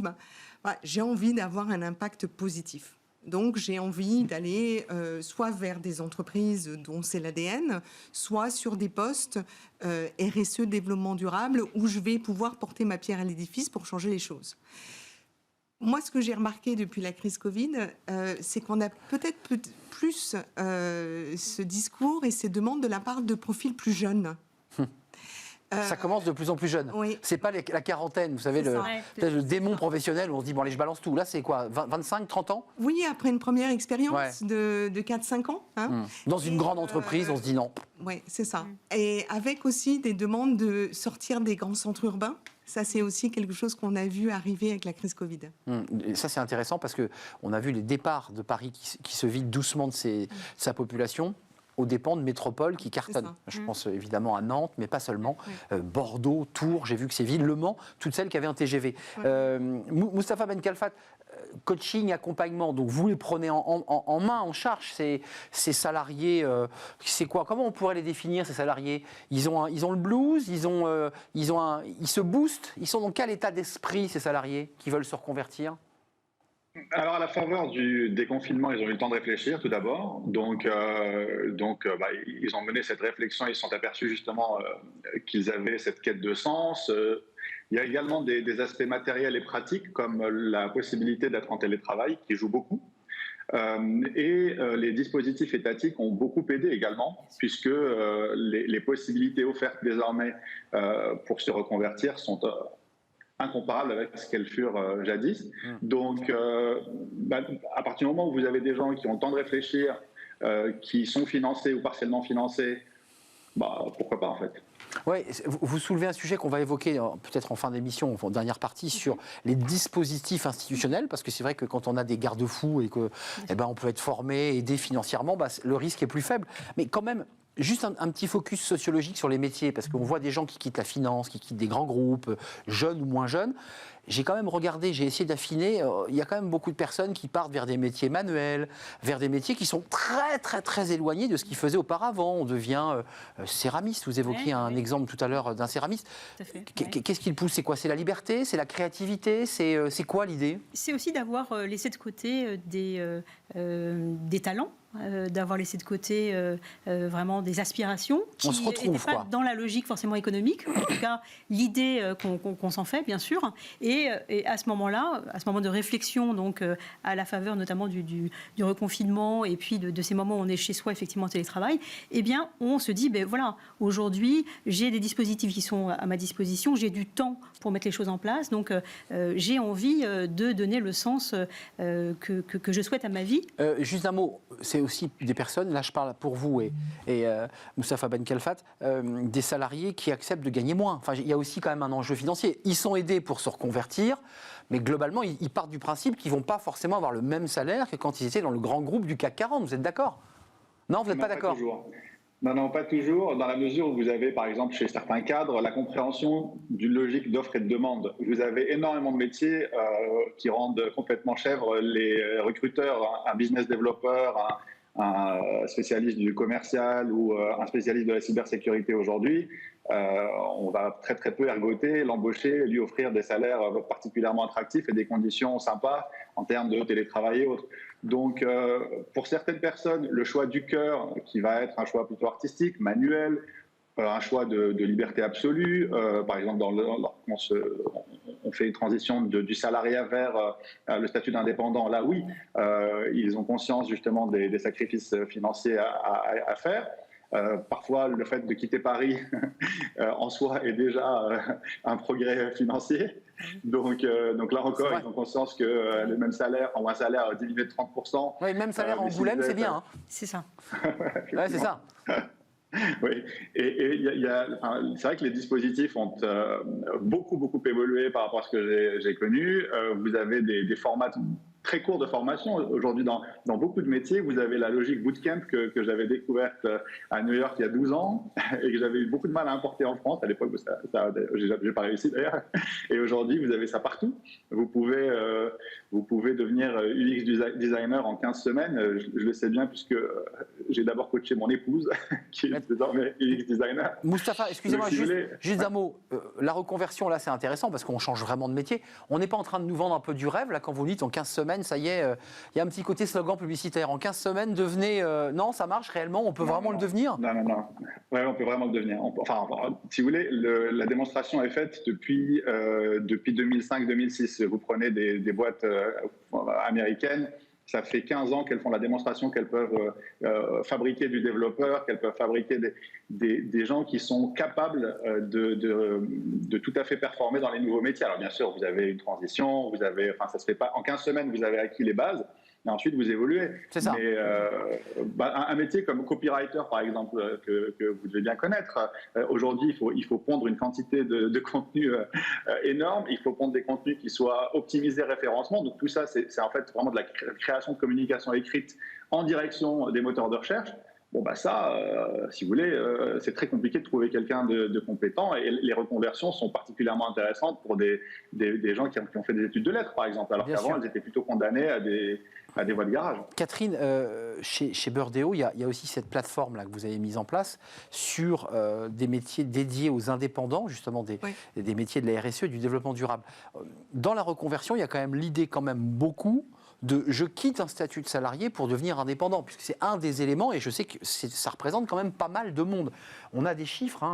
j'ai envie d'avoir un impact positif. Donc j'ai envie d'aller soit vers des entreprises dont c'est l'ADN, soit sur des postes RSE développement durable où je vais pouvoir porter ma pierre à l'édifice pour changer les choses. Moi, ce que j'ai remarqué depuis la crise Covid, c'est qu'on a peut-être plus ce discours et ces demandes de la part de profils plus jeunes. Ça commence de plus en plus jeune. Oui. C'est pas la quarantaine, vous savez, le démon professionnel où on se dit, allez, je balance tout. Là, c'est quoi, 25, 30 ans? Oui, après une première expérience de 4-5 ans. Dans une grande entreprise, on se dit non. Oui, c'est ça. Et avec aussi des demandes de sortir des grands centres urbains. Ça, c'est aussi quelque chose qu'on a vu arriver avec la crise Covid. Et ça, c'est intéressant parce qu'on a vu les départs de Paris qui se vident doucement de sa population aux dépens de métropoles qui cartonnent. Je pense évidemment à Nantes, mais pas seulement. Bordeaux, Tours, j'ai vu que ces villes, Le Mans, toutes celles qui avaient un TGV. Moustapha Ben Kalfat, coaching, accompagnement, donc vous les prenez en main, en charge, ces salariés. C'est quoi? Comment on pourrait les définir, ces salariés? Ils ont le blues, ils se boostent. Ils sont dans quel état d'esprit, ces salariés qui veulent se reconvertir? Alors, à la faveur du déconfinement, ils ont eu le temps de réfléchir, tout d'abord. Donc, ils ont mené cette réflexion, ils se sont aperçus justement qu'ils avaient cette quête de sens. Il y a également des aspects matériels et pratiques, comme la possibilité d'être en télétravail, qui joue beaucoup. Les dispositifs étatiques ont beaucoup aidé également, puisque les possibilités offertes désormais pour se reconvertir sont incomparables avec ce qu'elles furent jadis. Donc, à partir du moment où vous avez des gens qui ont le temps de réfléchir, qui sont financés ou partiellement financés, pourquoi pas en fait. Oui, vous soulevez un sujet qu'on va évoquer peut-être en fin d'émission, en dernière partie, sur les dispositifs institutionnels, parce que c'est vrai que quand on a des garde-fous et qu'on on peut être formé, aidé financièrement, le risque est plus faible. Mais quand même, juste un petit focus sociologique sur les métiers, parce qu'on voit des gens qui quittent la finance, qui quittent des grands groupes, jeunes ou moins jeunes. J'ai quand même regardé, j'ai essayé d'affiner, il y a quand même beaucoup de personnes qui partent vers des métiers manuels, vers des métiers qui sont très très très éloignés de ce qu'ils faisaient auparavant. On devient céramiste, vous évoquiez un exemple tout à l'heure d'un céramiste. Qu'est-ce qui le pousse? C'est quoi? C'est la liberté? C'est la créativité? C'est quoi l'idée? C'est aussi d'avoir laissé de côté des talents, d'avoir laissé de côté vraiment des aspirations qui n'étaient pas dans la logique forcément économique. En tout cas, l'idée qu'on s'en fait, bien sûr, et Et à ce moment-là, à ce moment de réflexion, donc à la faveur notamment du reconfinement et puis de ces moments où on est chez soi effectivement en télétravail, eh bien on se dit, voilà, aujourd'hui j'ai des dispositifs qui sont à ma disposition, j'ai du temps pour mettre les choses en place, donc j'ai envie de donner le sens que je souhaite à ma vie. Juste un mot, c'est aussi des personnes, là je parle pour vous et Moustapha Ben Khalfat, des salariés qui acceptent de gagner moins. Enfin, il y a aussi quand même un enjeu financier. Ils sont aidés pour se reconvertir, mais globalement, ils partent du principe qu'ils ne vont pas forcément avoir le même salaire que quand ils étaient dans le grand groupe du CAC 40. Vous êtes d'accord? Non, vous n'êtes pas d'accord? Non, pas toujours, dans la mesure où vous avez, par exemple, chez certains cadres, la compréhension d'une logique d'offre et de demande. Vous avez énormément de métiers qui rendent complètement chèvres les recruteurs, un business developer, un spécialiste du commercial ou un spécialiste de la cybersécurité aujourd'hui. On va très très peu ergoter, l'embaucher, lui offrir des salaires particulièrement attractifs et des conditions sympas en termes de télétravail et autres. Donc, pour certaines personnes, le choix du cœur, qui va être un choix plutôt artistique, manuel, un choix de liberté absolue, par exemple, on fait une transition du salariat vers le statut d'indépendant, là oui, ils ont conscience justement des sacrifices financiers à faire. Parfois, le fait de quitter Paris en soi est déjà un progrès financier. Donc là encore, ils ont conscience que le même salaire, ou un salaire diminué de 30%. Oui, le même salaire en Angoulême, c'est bien. Hein. C'est ça. Ouais, c'est ça. Oui, et c'est vrai que les dispositifs ont beaucoup évolué par rapport à ce que j'ai connu. Vous avez des formats très courts de formation. Aujourd'hui, dans beaucoup de métiers, vous avez la logique bootcamp que j'avais découverte à New York il y a 12 ans et que j'avais eu beaucoup de mal à importer en France. À l'époque, j'ai pas réussi d'ailleurs. Et aujourd'hui, vous avez ça partout. Vous pouvez devenir UX designer en 15 semaines. Je le sais bien puisque j'ai d'abord coaché mon épouse qui est désormais UX designer. Moustapha, excusez-moi, juste un mot. La reconversion, là, c'est intéressant parce qu'on change vraiment de métier. On n'est pas en train de nous vendre un peu du rêve, là, quand vous dites en 15 semaines, ça y est, il y a un petit côté slogan publicitaire. En 15 semaines, devenez... non, ça marche réellement? On peut vraiment le devenir? Non. Oui, on peut vraiment le devenir. Enfin, si vous voulez, la démonstration est faite depuis 2005-2006. Vous prenez des boîtes américaines, ça fait 15 ans qu'elles font la démonstration qu'elles peuvent fabriquer du développeur, qu'elles peuvent fabriquer des gens qui sont capables de tout à fait performer dans les nouveaux métiers. Alors bien sûr, vous avez une transition, ça se fait pas en 15 semaines, vous avez acquis les bases. Et ensuite, vous évoluez. C'est ça. Mais un métier comme copywriter, par exemple, que vous devez bien connaître, aujourd'hui, il faut pondre une quantité de contenu énorme. Il faut pondre des contenus qui soient optimisés référencement. Donc tout ça, c'est en fait vraiment de la création de communication écrite en direction des moteurs de recherche. Bon, si vous voulez, c'est très compliqué de trouver quelqu'un de compétent et les reconversions sont particulièrement intéressantes pour des gens qui ont fait des études de lettres, par exemple, alors qu'avant, elles étaient plutôt condamnées à des voies de garage. Catherine, chez Burdeo, il y a aussi cette plateforme là, que vous avez mise en place sur des métiers dédiés aux indépendants, justement des métiers de la RSE et du développement durable. Dans la reconversion, il y a quand même l'idée beaucoup de je quitte un statut de salarié pour devenir indépendant, puisque c'est un des éléments, et je sais que ça représente quand même pas mal de monde. On a des chiffres,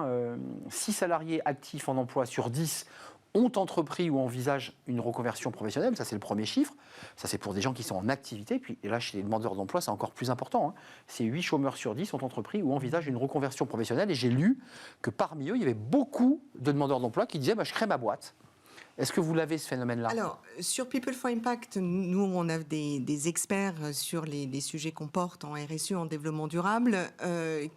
6 salariés actifs en emploi sur 10 ont entrepris ou envisagent une reconversion professionnelle, ça c'est le premier chiffre, ça c'est pour des gens qui sont en activité, puis et là chez les demandeurs d'emploi c'est encore plus important, c'est 8 chômeurs sur 10 ont entrepris ou envisagent une reconversion professionnelle, et j'ai lu que parmi eux il y avait beaucoup de demandeurs d'emploi qui disaient je crée ma boîte. Est-ce que vous l'avez, ce phénomène-là? Alors, sur People for Impact, nous, on a des experts sur les sujets qu'on porte en RSE, en développement durable,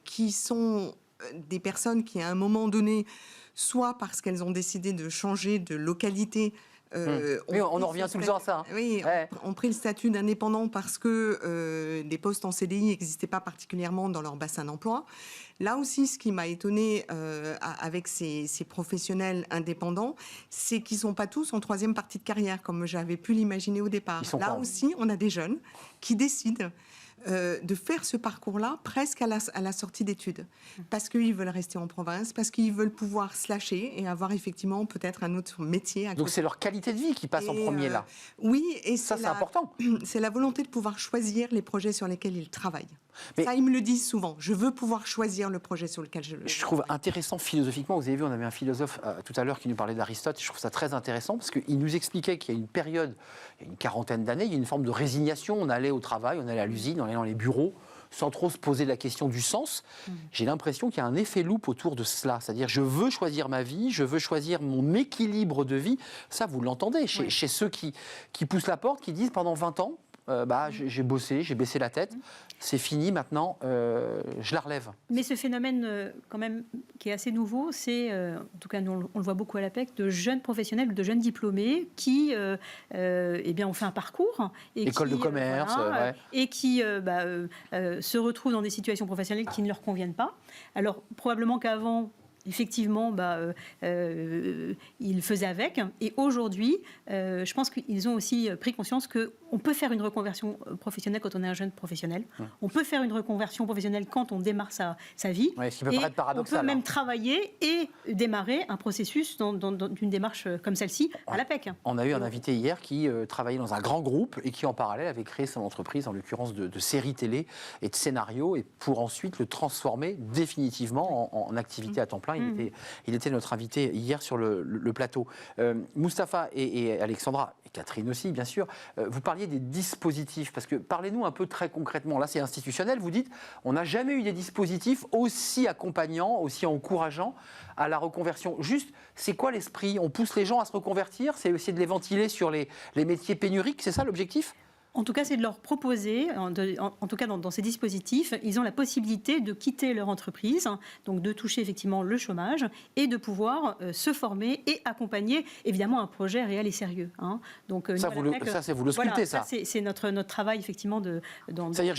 qui sont des personnes qui, à un moment donné, soit parce qu'elles ont décidé de changer de localité, oui, on en revient tout le temps à ça. Oui, ont pris le statut d'indépendant parce que des postes en CDI n'existaient pas particulièrement dans leur bassin d'emploi. Là aussi, ce qui m'a étonnée avec ces professionnels indépendants, c'est qu'ils ne sont pas tous en troisième partie de carrière, comme j'avais pu l'imaginer au départ. Là aussi, on a des jeunes qui décident de faire ce parcours-là presque à la sortie d'études, parce qu'ils veulent rester en province, parce qu'ils veulent pouvoir se lâcher et avoir effectivement peut-être un autre métier. Donc c'est leur qualité de vie qui passe en premier là. Oui, et ça c'est important. C'est la volonté de pouvoir choisir les projets sur lesquels ils travaillent. Mais ça, ils me le disent souvent. Je veux pouvoir choisir le projet sur lequel je trouve intéressant philosophiquement. Vous avez vu, on avait un philosophe tout à l'heure qui nous parlait d'Aristote. Je trouve ça très intéressant parce qu'il nous expliquait qu'il y a une période, il y a une quarantaine d'années, il y a une forme de résignation. On allait au travail, on allait à l'usine, on allait dans les bureaux, sans trop se poser la question du sens. J'ai l'impression qu'il y a un effet loupe autour de cela. C'est-à-dire, je veux choisir ma vie, je veux choisir mon équilibre de vie. Ça, vous l'entendez chez ceux qui poussent la porte, qui disent pendant 20 ans, j'ai bossé, j'ai baissé la tête, c'est fini maintenant, je la relève. Mais ce phénomène quand même qui est assez nouveau, c'est, en tout cas nous on le voit beaucoup à l'APEC, de jeunes professionnels, de jeunes diplômés qui ont fait un parcours. École de commerce. Et qui se retrouvent dans des situations professionnelles qui ne leur conviennent pas. Alors probablement qu'avant, effectivement, ils faisaient avec. Et aujourd'hui, je pense qu'ils ont aussi pris conscience qu'on peut faire une reconversion professionnelle quand on est un jeune professionnel. On peut faire une reconversion professionnelle quand on démarre sa vie. Ouais, ce qui peut paraître paradoxal. On peut même travailler et démarrer un processus dans une démarche comme celle-ci à l'APEC. On a eu un invité hier qui travaillait dans un grand groupe et qui, en parallèle, avait créé son entreprise, en l'occurrence de séries télé et de scénarios, et pour ensuite le transformer définitivement en activité à temps plein. Il était notre invité hier sur le plateau. Mustapha et Alexandra, et Catherine aussi, bien sûr, vous parliez des dispositifs, parce que parlez-nous un peu très concrètement. Là, c'est institutionnel, vous dites, on n'a jamais eu des dispositifs aussi accompagnants, aussi encourageants à la reconversion. Juste, c'est quoi l'esprit? On pousse les gens à se reconvertir? C'est essayer de les ventiler sur les métiers pénuriques? C'est ça l'objectif? En tout cas, c'est de leur proposer, en tout cas dans ces dispositifs, ils ont la possibilité de quitter leur entreprise, donc de toucher effectivement le chômage et de pouvoir se former et accompagner évidemment un projet réel et sérieux. Donc, ça, vous le sculptez, ça. C'est notre travail effectivement c'est-à-dire,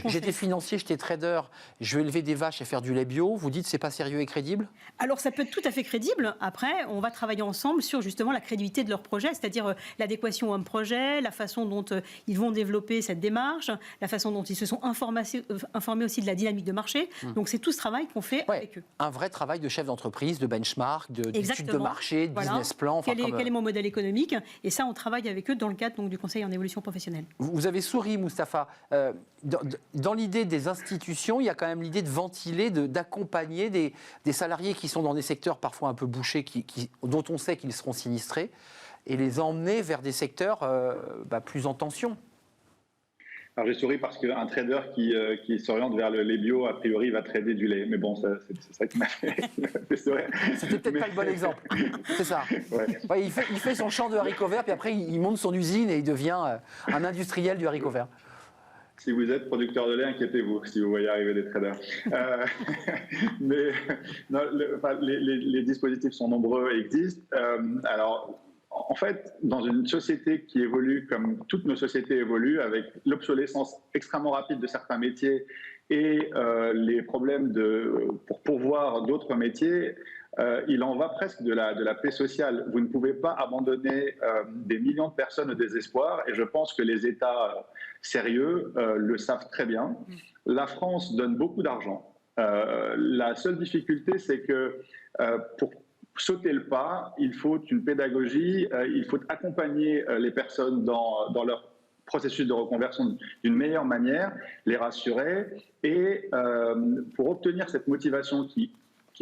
j'étais financier, j'étais trader, je vais élever des vaches et faire du lait bio. Vous dites c'est pas sérieux et crédible? Alors ça peut être tout à fait crédible. Après, on va travailler ensemble sur justement la crédibilité de leur projet, c'est-à-dire l'adéquation à un projet, la façon dont ils vont développer cette démarche, la façon dont ils se sont informés aussi de la dynamique de marché. Donc c'est tout ce travail qu'on fait avec eux. Un vrai travail de chef d'entreprise, de benchmark, d'études de marché, de business plan. Quel est mon modèle économique? Et ça, on travaille avec eux dans le cadre donc, du Conseil en évolution professionnelle. Vous avez souri, Mustapha. Dans l'idée des institutions, il y a quand même l'idée de ventiler, d'accompagner des salariés qui sont dans des secteurs parfois un peu bouchés, dont on sait qu'ils seront sinistrés, et les emmener vers des secteurs plus en tension. Alors j'ai souri parce qu'un trader qui s'oriente vers le lait bio, a priori, va trader du lait. Mais bon, c'est ça qui m'a fait sourire. C'était peut-être pas le bon exemple. C'est ça. Ouais, il fait son champ de haricots verts, puis après il monte son usine et il devient un industriel du haricot vert. Si vous êtes producteur de lait, inquiétez-vous si vous voyez arriver des traders. Mais non, les dispositifs sont nombreux et existent. Alors, en fait, dans une société qui évolue comme toutes nos sociétés évoluent, avec l'obsolescence extrêmement rapide de certains métiers et les problèmes pour pourvoir d'autres métiers, il en va presque de la paix sociale. Vous ne pouvez pas abandonner des millions de personnes au désespoir, et je pense que les États sérieux le savent très bien. La France donne beaucoup d'argent. La seule difficulté, c'est que pour sauter le pas, il faut une pédagogie, il faut accompagner les personnes dans leur processus de reconversion d'une meilleure manière, les rassurer, et pour obtenir cette motivation qui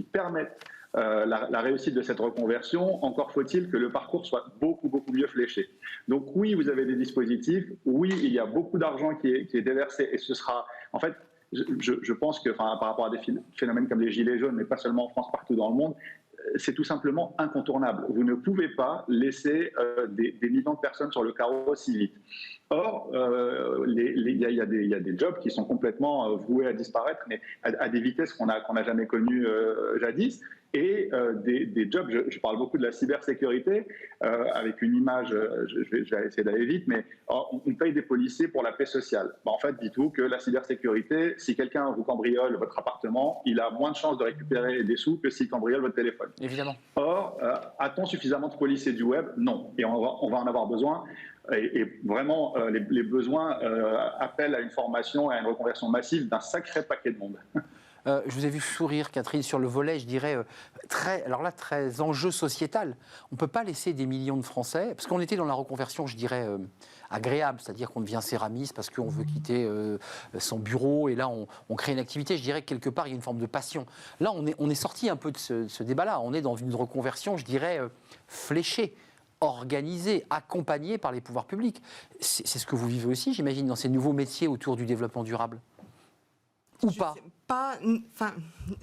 permette la réussite de cette reconversion, encore faut-il que le parcours soit beaucoup mieux fléché. Donc oui, vous avez des dispositifs, oui, il y a beaucoup d'argent qui est déversé, et ce sera, en fait, je pense que par rapport à des phénomènes comme les gilets jaunes, mais pas seulement en France, partout dans le monde, c'est tout simplement incontournable. Vous ne pouvez pas laisser des millions de personnes sur le carreau si vite. Or, il y a des jobs qui sont complètement voués à disparaître, mais à des vitesses qu'on n'a jamais connues jadis. Et des jobs, je parle beaucoup de la cybersécurité, avec une image, je vais essayer d'aller vite, mais on paye des policiers pour la paix sociale. En fait, dites-vous que la cybersécurité, si quelqu'un vous cambriole votre appartement, il a moins de chances de récupérer des sous que s'il cambriole votre téléphone. Évidemment. Or, a-t-on suffisamment de policiers du web? Non. Et on va en avoir besoin. Et vraiment, les besoins appellent à une formation et à une reconversion massive d'un sacré paquet de monde. Je vous ai vu sourire, Catherine, sur le volet, je dirais, très enjeu sociétal. On ne peut pas laisser des millions de Français, parce qu'on était dans la reconversion, je dirais, agréable, c'est-à-dire qu'on devient céramiste parce qu'on veut quitter son bureau, et là, on crée une activité. Je dirais que quelque part, il y a une forme de passion. Là, on est sorti un peu de ce débat-là. On est dans une reconversion, je dirais, fléchée, organisée, accompagnée par les pouvoirs publics. C'est ce que vous vivez aussi, j'imagine, dans ces nouveaux métiers autour du développement durable. Ou pas?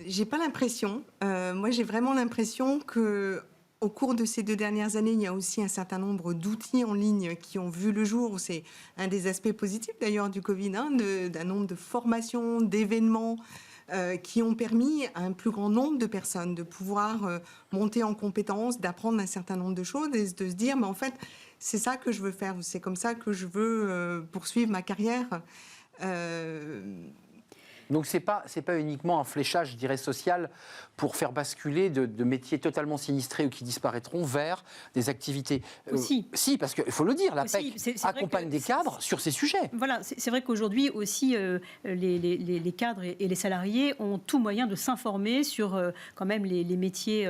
J'ai pas l'impression. Moi, j'ai vraiment l'impression que au cours de ces 2 dernières années, il y a aussi un certain nombre d'outils en ligne qui ont vu le jour. C'est un des aspects positifs d'ailleurs du Covid, d'un nombre de formations, d'événements qui ont permis à un plus grand nombre de personnes de pouvoir monter en compétences, d'apprendre un certain nombre de choses et de se dire, mais en fait, c'est ça que je veux faire, c'est comme ça que je veux poursuivre ma carrière. Donc c'est pas uniquement un fléchage, je dirais, social pour faire basculer de métiers totalement sinistrés ou qui disparaîtront vers des activités. Aussi. Si, parce qu'il faut le dire, la PEC c'est accompagne des cadres sur ces sujets. Voilà, c'est vrai qu'aujourd'hui aussi, les cadres et les salariés ont tout moyen de s'informer sur quand même les métiers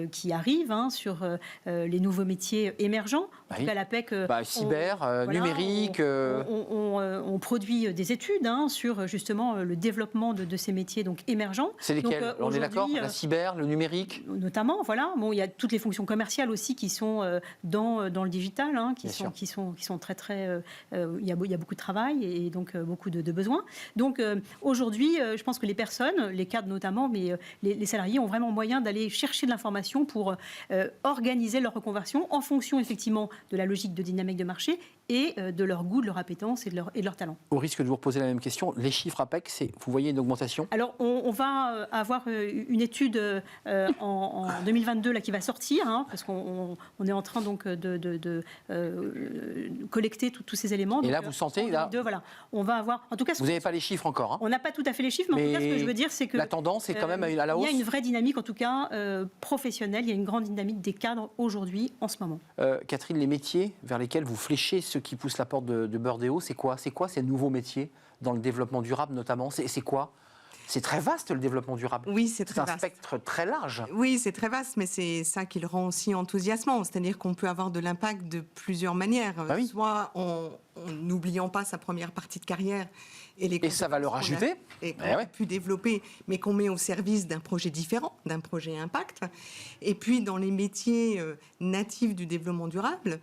qui arrivent, sur les nouveaux métiers émergents. En tout cas, la PEC, cyber, numérique. On produit des études sur justement le développement de ces métiers donc émergents. C'est lesquels? On est d'accord? La cyber, le numérique? Notamment, voilà. Bon, il y a toutes les fonctions commerciales aussi qui sont dans le digital, qui sont très, très... il y a beaucoup de travail et donc beaucoup de besoins. Donc aujourd'hui, je pense que les personnes, les cadres notamment, mais les salariés ont vraiment moyen d'aller chercher de l'information pour organiser leur reconversion en fonction effectivement de la logique de dynamique de marché et de leur goût, de leur appétence et de leur talent. Au risque de vous reposer la même question, les chiffres APEC, vous voyez une augmentation? Alors, on va avoir une étude en 2022 là, qui va sortir, parce qu'on est en train donc de collecter tous ces éléments. Et donc, là, vous sentez voilà, on va avoir... En tout cas, vous n'avez pas les chiffres encore. On n'a pas tout à fait les chiffres, mais en tout cas, ce que je veux dire, c'est que... La tendance est quand même à la hausse. Il y a une vraie dynamique, en tout cas, professionnelle. Il y a une grande dynamique des cadres aujourd'hui, en ce moment. Catherine, les métiers vers lesquels vous fléchez ceux qui poussent la porte de Burdeo, c'est quoi ces nouveaux métiers dans le développement durable notamment? C'est quoi? C'est très vaste le développement durable. Oui, c'est très vaste. C'est un spectre très large. Oui, c'est très vaste, mais c'est ça qui le rend aussi enthousiasmant. C'est-à-dire qu'on peut avoir de l'impact de plusieurs manières. Oui. Soit en n'oubliant pas sa première partie de carrière et ça va le rajouter et qu'on a pu développer, mais qu'on met au service d'un projet différent, d'un projet impact. Et puis dans les métiers natifs du développement durable,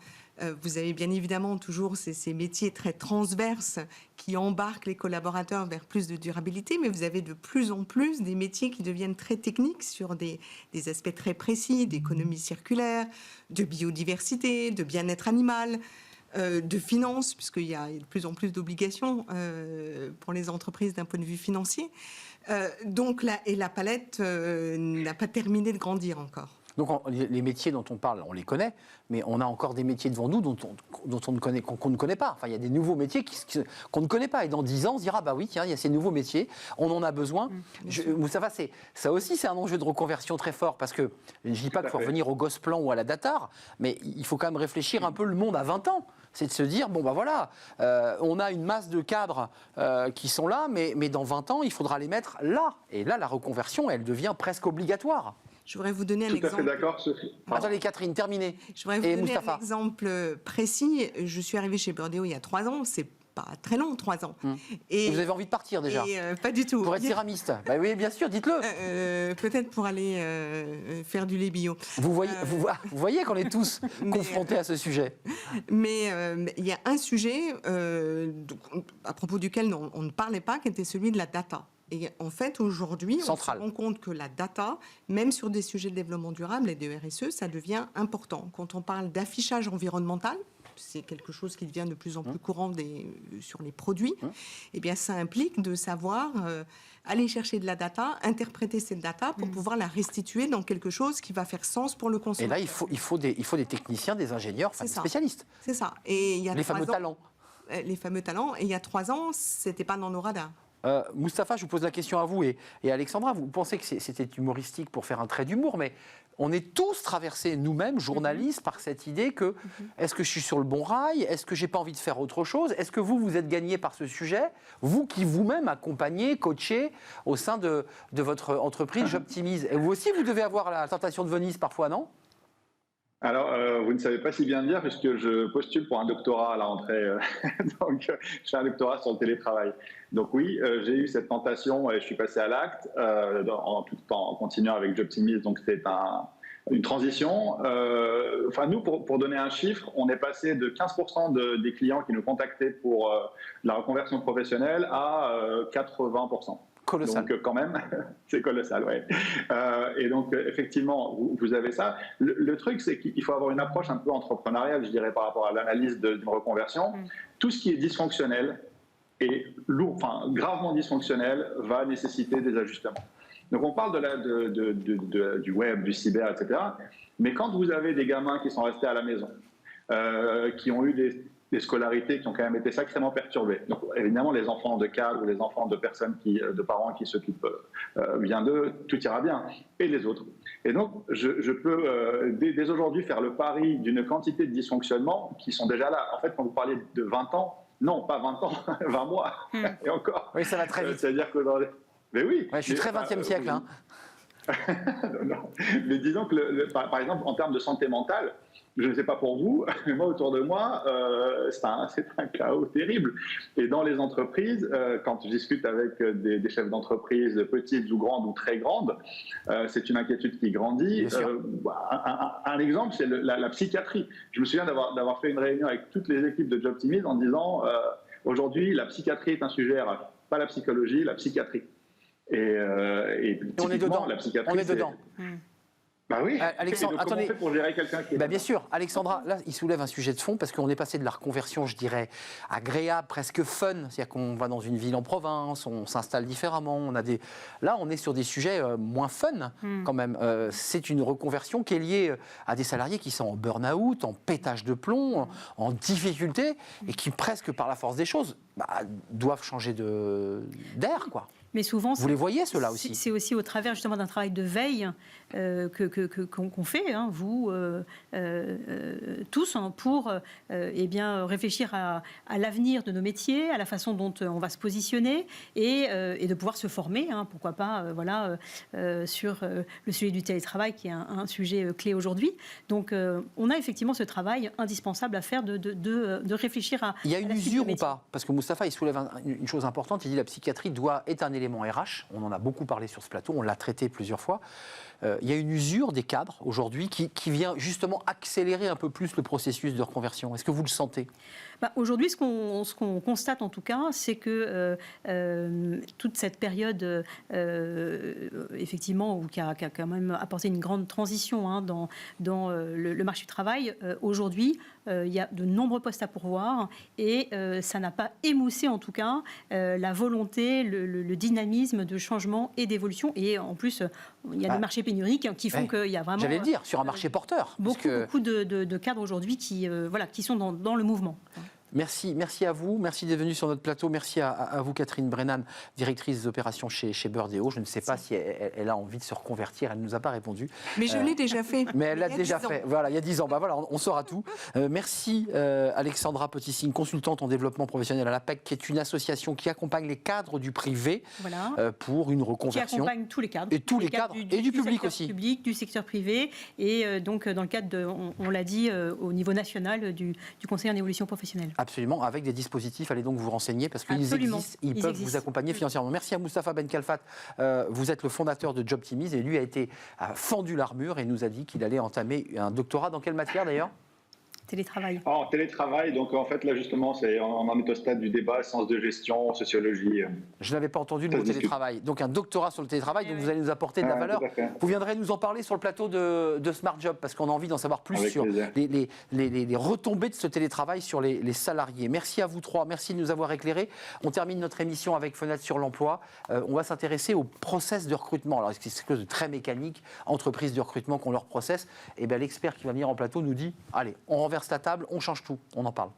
vous avez bien évidemment toujours ces métiers très transverses qui embarquent les collaborateurs vers plus de durabilité, mais vous avez de plus en plus des métiers qui deviennent très techniques sur des aspects très précis d'économie circulaire, de biodiversité, de bien-être animal, de finances, puisqu'il y a de plus en plus d'obligations pour les entreprises d'un point de vue financier. Donc la palette n'a pas terminé de grandir encore. Donc les métiers dont on parle, on les connaît, mais on a encore des métiers devant nous qu'on ne connaît pas. Enfin, il y a des nouveaux métiers qu'on ne connaît pas. Et dans 10 ans, on se dira, bah oui, tiens, il y a ces nouveaux métiers, on en a besoin. Moustapha, ça aussi, c'est un enjeu de reconversion très fort, parce que je ne dis pas qu'il faut revenir au Gosplan ou à la Datar, mais il faut quand même réfléchir un peu le monde à 20 ans. C'est de se dire, bon, bah voilà, on a une masse de cadres qui sont là, mais dans 20 ans, il faudra les mettre là. Et là, la reconversion, elle devient presque obligatoire. Je voudrais vous donner un exemple. Tout à fait d'accord, Sophie. Attendez, Catherine, terminez. Je voudrais vous donner un exemple précis. Je suis arrivée chez Burdeo il y a 3 ans. C'est pas très long, 3 ans. Et vous avez envie de partir déjà? Pas du tout. Pour être céramiste? Bah oui, bien sûr, dites-le. Peut-être pour aller faire du lait bio. Vous voyez qu'on est tous confrontés à ce sujet. Mais il y a un sujet à propos duquel on ne parlait pas, qui était celui de la data. Et en fait, aujourd'hui, on se rend compte que la data, même sur des sujets de développement durable et de RSE, ça devient important. Quand on parle d'affichage environnemental, c'est quelque chose qui devient de plus en plus courant sur les produits, eh bien, ça implique de savoir aller chercher de la data, interpréter cette data pour pouvoir la restituer dans quelque chose qui va faire sens pour le consommateur. Et là, il faut des techniciens, des ingénieurs, des spécialistes. C'est ça. Et il y a les fameux talents. Les fameux talents. Et il y a 3 ans, c'était pas dans nos radars. Mustapha, je vous pose la question à vous et Alexandra. Vous pensez que c'était humoristique pour faire un trait d'humour, mais on est tous traversés, nous-mêmes, journalistes, par cette idée que est-ce que je suis sur le bon rail? Est-ce que j'ai pas envie de faire autre chose? Est-ce que vous êtes gagné par ce sujet? Vous qui vous-même accompagnez, coachez au sein de votre entreprise Jobtimise. Et vous aussi, vous devez avoir la tentation de Venise parfois, non? Alors, vous ne savez pas si bien dire, puisque je postule pour un doctorat à la rentrée. Donc, je fais un doctorat sur le télétravail. Donc oui, j'ai eu cette tentation et je suis passé à l'acte en continuant avec Jobtimise. Donc, c'est une transition. Enfin, nous, pour donner un chiffre, on est passé de 15% des clients qui nous contactaient pour la reconversion professionnelle à 80%. Colossal. Donc quand même, c'est colossal, ouais. Et donc effectivement, vous avez ça. Le truc, c'est qu'il faut avoir une approche un peu entrepreneuriale, je dirais, par rapport à l'analyse d'une reconversion. Tout ce qui est dysfonctionnel et gravement dysfonctionnel va nécessiter des ajustements. Donc on parle du web, du cyber, etc. Mais quand vous avez des gamins qui sont restés à la maison, qui ont eu des scolarités qui ont quand même été sacrément perturbées. Donc évidemment, les enfants de cadres, les enfants de de parents qui s'occupent bien d'eux, tout ira bien, et les autres. Et donc, je peux dès aujourd'hui faire le pari d'une quantité de dysfonctionnements qui sont déjà là. En fait, quand vous parlez de 20 ans, non, pas 20 ans, 20 mois, et encore. Oui, ça va très vite. C'est-à-dire qu'aujourd'hui... Mais oui. Ouais, je suis très 20e siècle. Hein. Non. Mais disons que, par exemple, en termes de santé mentale, je ne sais pas pour vous, mais moi, autour de moi, c'est un chaos terrible. Et dans les entreprises, quand je discute avec des chefs d'entreprise petites ou grandes ou très grandes, c'est une inquiétude qui grandit. Un exemple, c'est la psychiatrie. Je me souviens d'avoir fait une réunion avec toutes les équipes de Jobtimise en disant aujourd'hui, la psychiatrie est un sujet RH, pas la psychologie, la psychiatrie. Et on est dedans. La psychiatrie, on est dedans. Bah oui. Alexandre, comment attendez. on fait pour gérer quelqu'un qui est... Bien sûr, Alexandra, là, il soulève un sujet de fond parce qu'on est passé de la reconversion, je dirais, agréable, presque fun. C'est-à-dire qu'on va dans une ville en province, on s'installe différemment. Là, on est sur des sujets moins fun quand même. C'est une reconversion qui est liée à des salariés qui sont en burn-out, en pétage de plomb, en difficulté et qui, presque par la force des choses, doivent changer d'air, quoi. Mais souvent, vous les voyez, ceux-là aussi. C'est aussi au travers justement d'un travail de veille qu'on fait, hein, vous tous, hein, pour réfléchir à l'avenir de nos métiers, à la façon dont on va se positionner et de pouvoir se former, hein, pourquoi pas, sur le sujet du télétravail qui est un sujet clé aujourd'hui. Donc, on a effectivement ce travail indispensable à faire de réfléchir à. Il y a une usure ou pas? Parce que Mustapha, il soulève une chose importante. Il dit que la psychiatrie est un élément RH. On en a beaucoup parlé sur ce plateau, on l'a traité plusieurs fois. Il y a une usure des cadres aujourd'hui qui vient justement accélérer un peu plus le processus de reconversion. Est-ce que vous le sentez? Aujourd'hui, ce qu'on constate en tout cas, c'est que toute cette période, effectivement, qui a quand même apporté une grande transition, hein, dans le marché du travail, aujourd'hui, il y a de nombreux postes à pourvoir et ça n'a pas émoussé en tout cas la volonté, le dynamisme de changement et d'évolution. Et en plus, il y a des marchés pénuriques qui font qu'il y a vraiment... J'allais le dire, sur un marché porteur. Beaucoup de cadres aujourd'hui qui sont dans le mouvement. Merci à vous, merci d'être venu sur notre plateau, merci à vous Catherine Brennan, directrice des opérations chez Burdeo. Je ne sais pas si elle a envie de se reconvertir, elle ne nous a pas répondu. Mais je l'ai déjà fait. Mais elle l'a déjà fait, voilà, il y a 10 ans, on saura tout. Merci Alexandra Petit-Signe, consultante en développement professionnel à l'APEC, qui est une association qui accompagne les cadres du privé pour une reconversion. Qui accompagne tous les cadres. Et tous les cadres, et du public aussi. Du secteur privé, et donc dans le cadre, on l'a dit, au niveau national du Conseil en évolution professionnelle. Absolument, avec des dispositifs, allez donc vous renseigner parce qu'ils existent, ils peuvent vous accompagner financièrement. Merci à Mustapha Ben Khalfat, vous êtes le fondateur de Jobtimise et lui a fendu l'armure et nous a dit qu'il allait entamer un doctorat dans quelle matière d'ailleurs? Télétravail. En télétravail, donc en fait là justement, on en est au stade du débat, sciences de gestion, sociologie. Je n'avais pas entendu le mot télétravail. Donc un doctorat sur le télétravail, donc vous allez nous apporter de la valeur. Vous viendrez nous en parler sur le plateau de Smart Job parce qu'on a envie d'en savoir plus sur les retombées de ce télétravail sur les salariés. Merci à vous trois, merci de nous avoir éclairés. On termine notre émission avec Fenêtre sur l'emploi. On va s'intéresser au process de recrutement. Alors c'est quelque chose de très mécanique, entreprise de recrutement qu'on leur processe. Et bien l'expert qui va venir en plateau nous dit, allez, on renverse la table, on change tout, on en parle.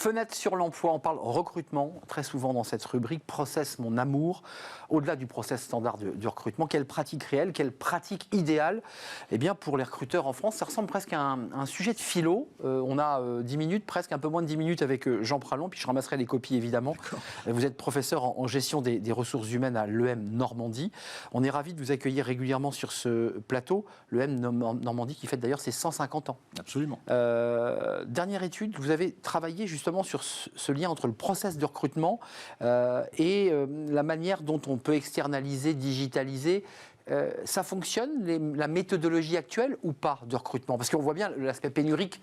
Fenêtre sur l'emploi, on parle recrutement très souvent dans cette rubrique. Process, mon amour. Au-delà du process standard du recrutement, quelle pratique réelle, quelle pratique idéale pour les recruteurs en France? Ça ressemble presque à un sujet de philo. On a 10 minutes, presque un peu moins de 10 minutes avec Jean Pralon, puis je ramasserai les copies évidemment. Vous êtes professeur en gestion des ressources humaines à l'EM Normandie. On est ravis de vous accueillir régulièrement sur ce plateau. L'EM Normandie qui fête d'ailleurs ses 150 ans. Absolument. Dernière étude, vous avez travaillé justement sur ce lien entre le process de recrutement et la manière dont on peut externaliser, digitaliser. Ça fonctionne, la méthodologie actuelle ou pas de recrutement? Parce qu'on voit bien l'aspect pénurique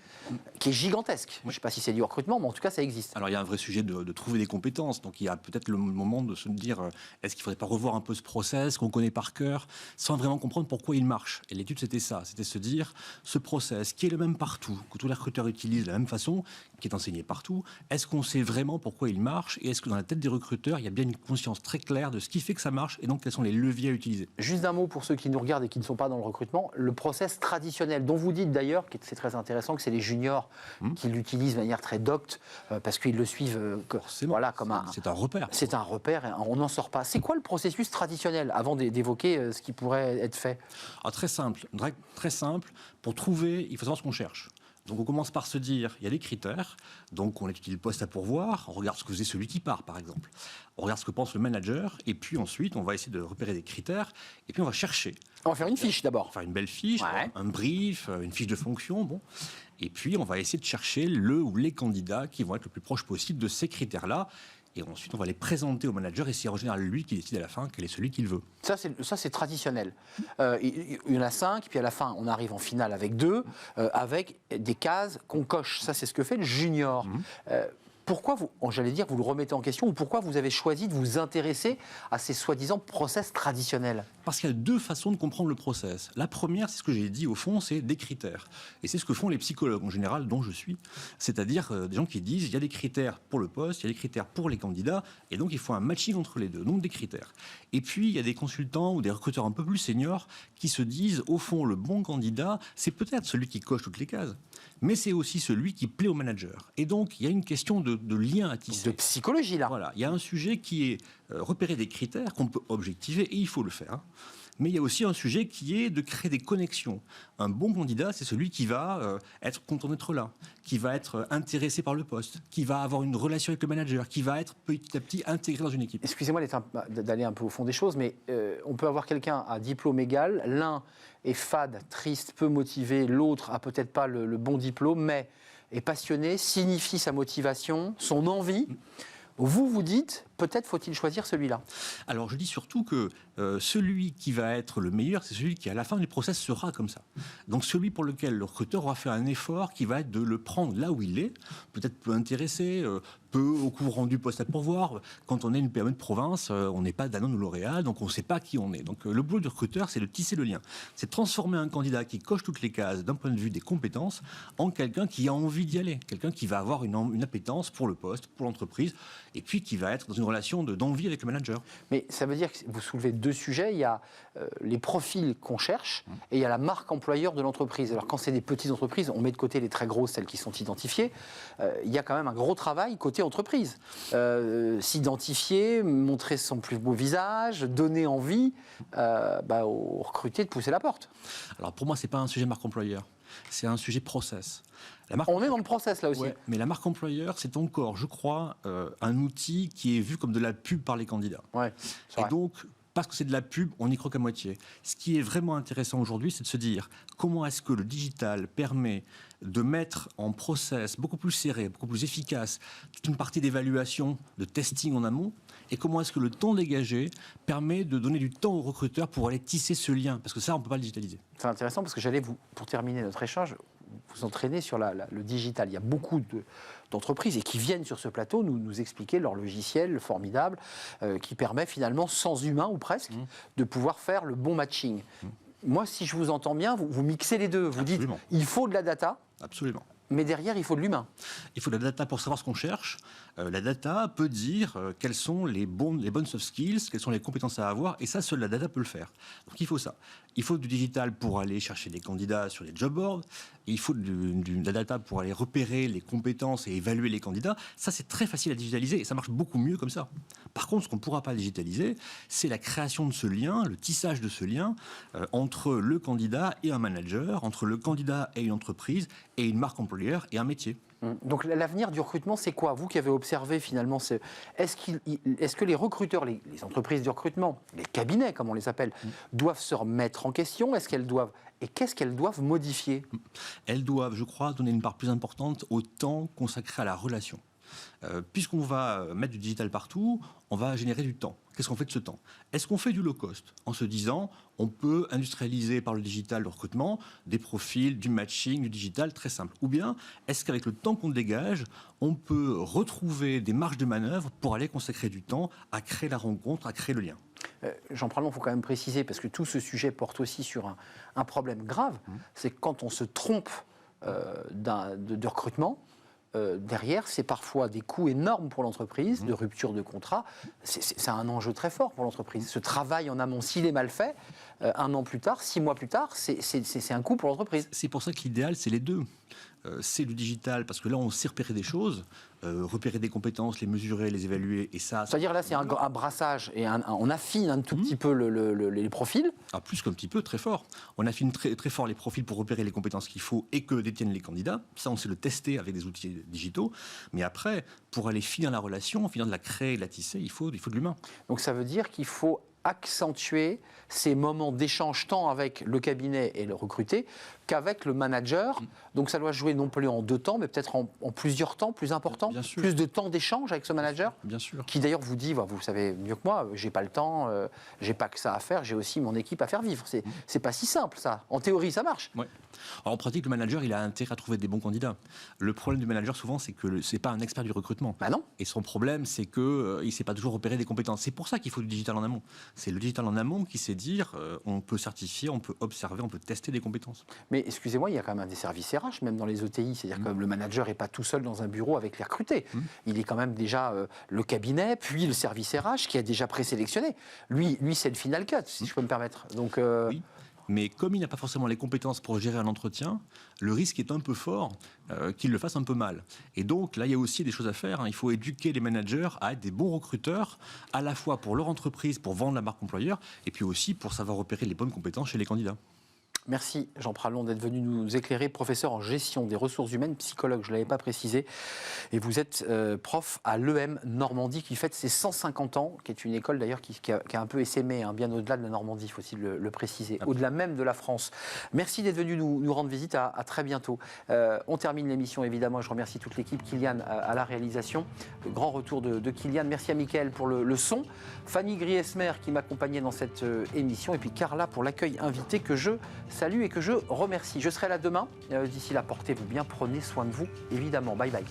qui est gigantesque. Je ne sais pas si c'est du recrutement, mais en tout cas, ça existe. Alors, il y a un vrai sujet de trouver des compétences. Donc, il y a peut-être le moment de se dire, est-ce qu'il ne faudrait pas revoir un peu ce process qu'on connaît par cœur, sans vraiment comprendre pourquoi il marche? Et l'étude, c'était ça. C'était se dire, ce process, qui est le même partout, que tous les recruteurs utilisent de la même façon, qui est enseigné partout, est-ce qu'on sait vraiment pourquoi il marche? Et est-ce que dans la tête des recruteurs, il y a bien une conscience très claire de ce qui fait que ça marche, et donc quels sont les leviers à utiliser? Juste un mot pour ceux qui nous regardent et qui ne sont pas dans le recrutement, le process traditionnel, dont vous dites d'ailleurs, c'est très intéressant, que c'est les juniors qui l'utilisent de manière très docte, parce qu'ils le suivent voilà, comme c'est un repère. C'est un repère, et on n'en sort pas. C'est quoi le processus traditionnel, avant d'évoquer ce qui pourrait être fait? Très simple. Très simple. Pour trouver, il faut savoir ce qu'on cherche. Donc on commence par se dire, il y a des critères, donc on étudie le poste à pourvoir, on regarde ce que faisait celui qui part par exemple, on regarde ce que pense le manager, et puis ensuite on va essayer de repérer des critères, et puis on va chercher. On va faire une fiche d'abord. Faire une belle fiche, ouais. Un brief, une fiche de fonction, bon. Et puis on va essayer de chercher le ou les candidats qui vont être le plus proche possible de ces critères-là. Et ensuite, on va les présenter au manager et c'est en général lui qui décide à la fin quel est celui qu'il veut. Ça, c'est traditionnel. Il y en a 5, puis à la fin, on arrive en finale avec 2, avec des cases qu'on coche. Ça, c'est ce que fait le junior. Pourquoi j'allais dire, vous le remettez en question, ou pourquoi vous avez choisi de vous intéresser à ces soi-disant process traditionnels? Parce qu'il y a 2 façons de comprendre le process. La première, c'est ce que j'ai dit au fond, c'est des critères. Et c'est ce que font les psychologues en général, dont je suis. C'est-à-dire des gens qui disent, il y a des critères pour le poste, il y a des critères pour les candidats, et donc il faut un matching entre les deux, donc des critères. Et puis, il y a des consultants ou des recruteurs un peu plus seniors qui se disent, au fond, le bon candidat, c'est peut-être celui qui coche toutes les cases, mais c'est aussi celui qui plaît au manager. Et donc, il y a une question de lien à tisser. De psychologie, là. Voilà, il y a un sujet qui est repérer des critères qu'on peut objectiver, et il faut le faire. Mais il y a aussi un sujet qui est de créer des connexions. Un bon candidat, c'est celui qui va être content d'être là, qui va être intéressé par le poste, qui va avoir une relation avec le manager, qui va être petit à petit intégré dans une équipe. Excusez-moi d'aller un peu au fond des choses, mais on peut avoir quelqu'un à diplôme égal, l'un est fade, triste, peu motivé, l'autre a peut-être pas le bon diplôme, mais est passionné, signifie sa motivation, son envie. Vous dites, peut-être faut-il choisir celui-là. Alors, je dis surtout que celui qui va être le meilleur, c'est celui qui, à la fin du process, sera comme ça. Donc, celui pour lequel le recruteur aura fait un effort qui va être de le prendre là où il est, peut-être peu intéressé, peu au courant du poste à pourvoir. Quand on est une PME de province, on n'est pas Danone ou L'Oréal, donc on ne sait pas qui on est. Donc, le boulot du recruteur, c'est de tisser le lien. C'est de transformer un candidat qui coche toutes les cases d'un point de vue des compétences en quelqu'un qui a envie d'y aller, quelqu'un qui va avoir une appétence pour le poste, pour l'entreprise, et puis qui va être dans une relation d'envie avec le manager. Mais ça veut dire que vous soulevez 2 sujets. Il y a les profils qu'on cherche et il y a la marque employeur de l'entreprise. Alors quand c'est des petites entreprises, on met de côté les très grosses, celles qui sont identifiées. Il y a quand même un gros travail côté entreprise. S'identifier, montrer son plus beau visage, donner envie aux recrutés de pousser la porte. Alors pour moi, ce n'est pas un sujet marque employeur. C'est un sujet process. On est dans le process là aussi. Ouais, mais la marque employeur, c'est encore, je crois, un outil qui est vu comme de la pub par les candidats. Ouais, et donc, parce que c'est de la pub, on y croque à moitié. Ce qui est vraiment intéressant aujourd'hui, c'est de se dire comment est-ce que le digital permet de mettre en process beaucoup plus serré, beaucoup plus efficace, toute une partie d'évaluation, de testing en amont, et comment est-ce que le temps dégagé permet de donner du temps aux recruteurs pour aller tisser ce lien, parce que ça, on ne peut pas le digitaliser. C'est intéressant parce que j'allais pour terminer notre échange, vous entraîner sur le digital. Il y a beaucoup d'entreprises et qui viennent sur ce plateau nous expliquer leur logiciel formidable qui permet finalement, sans humain ou presque, de pouvoir faire le bon matching. Moi, si je vous entends bien, vous mixez les deux. Vous dites, il faut de la data. Absolument. Mais derrière, il faut de l'humain. Il faut de la data pour savoir ce qu'on cherche. La data peut dire quelles sont les bonnes soft skills, quelles sont les compétences à avoir, et ça, seule la data peut le faire. Donc il faut ça. Il faut du digital pour aller chercher des candidats sur les job boards. Il faut de la data pour aller repérer les compétences et évaluer les candidats. Ça, c'est très facile à digitaliser et ça marche beaucoup mieux comme ça. Par contre, ce qu'on ne pourra pas digitaliser, c'est la création de ce lien, le tissage de ce lien entre le candidat et un manager, entre le candidat et une entreprise, et une marque employeur et un métier. Donc l'avenir du recrutement, c'est quoi? Vous qui avez observé finalement, est-ce que les recruteurs, les entreprises de recrutement, les cabinets comme on les appelle, doivent se remettre en question? Qu'est-ce qu'elles doivent modifier? Elles doivent, je crois, donner une part plus importante au temps consacré à la relation. Puisqu'on va mettre du digital partout, on va générer du temps. Qu'est-ce qu'on fait de ce temps? Est-ce qu'on fait du low cost en se disant on peut industrialiser par le digital le recrutement, des profils, du matching, du digital très simple? Ou bien est-ce qu'avec le temps qu'on dégage, on peut retrouver des marges de manœuvre pour aller consacrer du temps à créer la rencontre, à créer le lien? Jean-Pierre Lelong, il faut quand même préciser, parce que tout ce sujet porte aussi sur un problème grave, c'est que quand on se trompe de recrutement, derrière, c'est parfois des coûts énormes pour l'entreprise, de rupture de contrat. C'est un enjeu très fort pour l'entreprise. Ce travail en amont, s'il est mal fait, 1 an plus tard, 6 mois plus tard, c'est un coût pour l'entreprise. C'est pour ça que l'idéal, c'est les deux. C'est du digital, parce que là, on sait repérer des choses, repérer des compétences, les mesurer, les évaluer, et ça... C'est-à-dire là, c'est un brassage, et on affine un tout petit peu les profils. Ah, plus qu'un petit peu, très fort. On affine très, très fort les profils pour repérer les compétences qu'il faut et que détiennent les candidats. Ça, on sait le tester avec des outils digitaux. Mais après, pour aller finir la relation, finir de la créer, de la tisser, il faut de l'humain. Donc ça veut dire qu'il faut accentuer ces moments d'échange tant avec le cabinet et le recruté qu'avec le manager. Donc ça doit jouer non plus en 2 temps, mais peut-être en plusieurs temps plus importants. Bien sûr. Plus de temps d'échange avec ce manager. Bien sûr. Qui d'ailleurs vous dit, vous savez mieux que moi, j'ai pas le temps, j'ai pas que ça à faire, j'ai aussi mon équipe à faire vivre. C'est pas si simple ça. En théorie ça marche. Ouais. Alors, en pratique, le manager, il a intérêt à trouver des bons candidats. Le problème du manager, souvent, c'est que c'est pas un expert du recrutement. Bah non. Et son problème, c'est qu'il ne sait pas toujours repérer des compétences. C'est pour ça qu'il faut du digital en amont. C'est le digital en amont qui sait dire on peut certifier, on peut observer, on peut tester des compétences. Mais excusez-moi, il y a quand même des services RH, même dans les ETI. C'est-à-dire que le manager n'est pas tout seul dans un bureau avec les recrutés. Il est quand même déjà le cabinet, puis le service RH qui a déjà présélectionné. Lui c'est le final cut, si je peux me permettre. Donc, Oui. Mais comme il n'a pas forcément les compétences pour gérer un entretien, le risque est un peu fort qu'il le fasse un peu mal. Et donc là, il y a aussi des choses à faire. Il faut éduquer les managers à être des bons recruteurs, à la fois pour leur entreprise, pour vendre la marque employeur, et puis aussi pour savoir repérer les bonnes compétences chez les candidats. Merci Jean-Pierre Lelong d'être venu nous éclairer, professeur en gestion des ressources humaines, psychologue, je ne l'avais pas précisé. Et vous êtes prof à l'EM Normandie qui fête ses 150 ans, qui est une école d'ailleurs qui a un peu essaimé, bien au-delà de la Normandie, il faut aussi le préciser, au-delà même de la France. Merci d'être venu nous rendre visite, à très bientôt. On termine l'émission évidemment, je remercie toute l'équipe, Kylian à la réalisation, le grand retour de Kylian, merci à Mickaël pour le son, Fanny Griesmer qui m'accompagnait dans cette émission, et puis Carla pour l'accueil invité que je salue et que je remercie. Je serai là demain. D'ici là, portez-vous bien, prenez soin de vous, évidemment. Bye bye.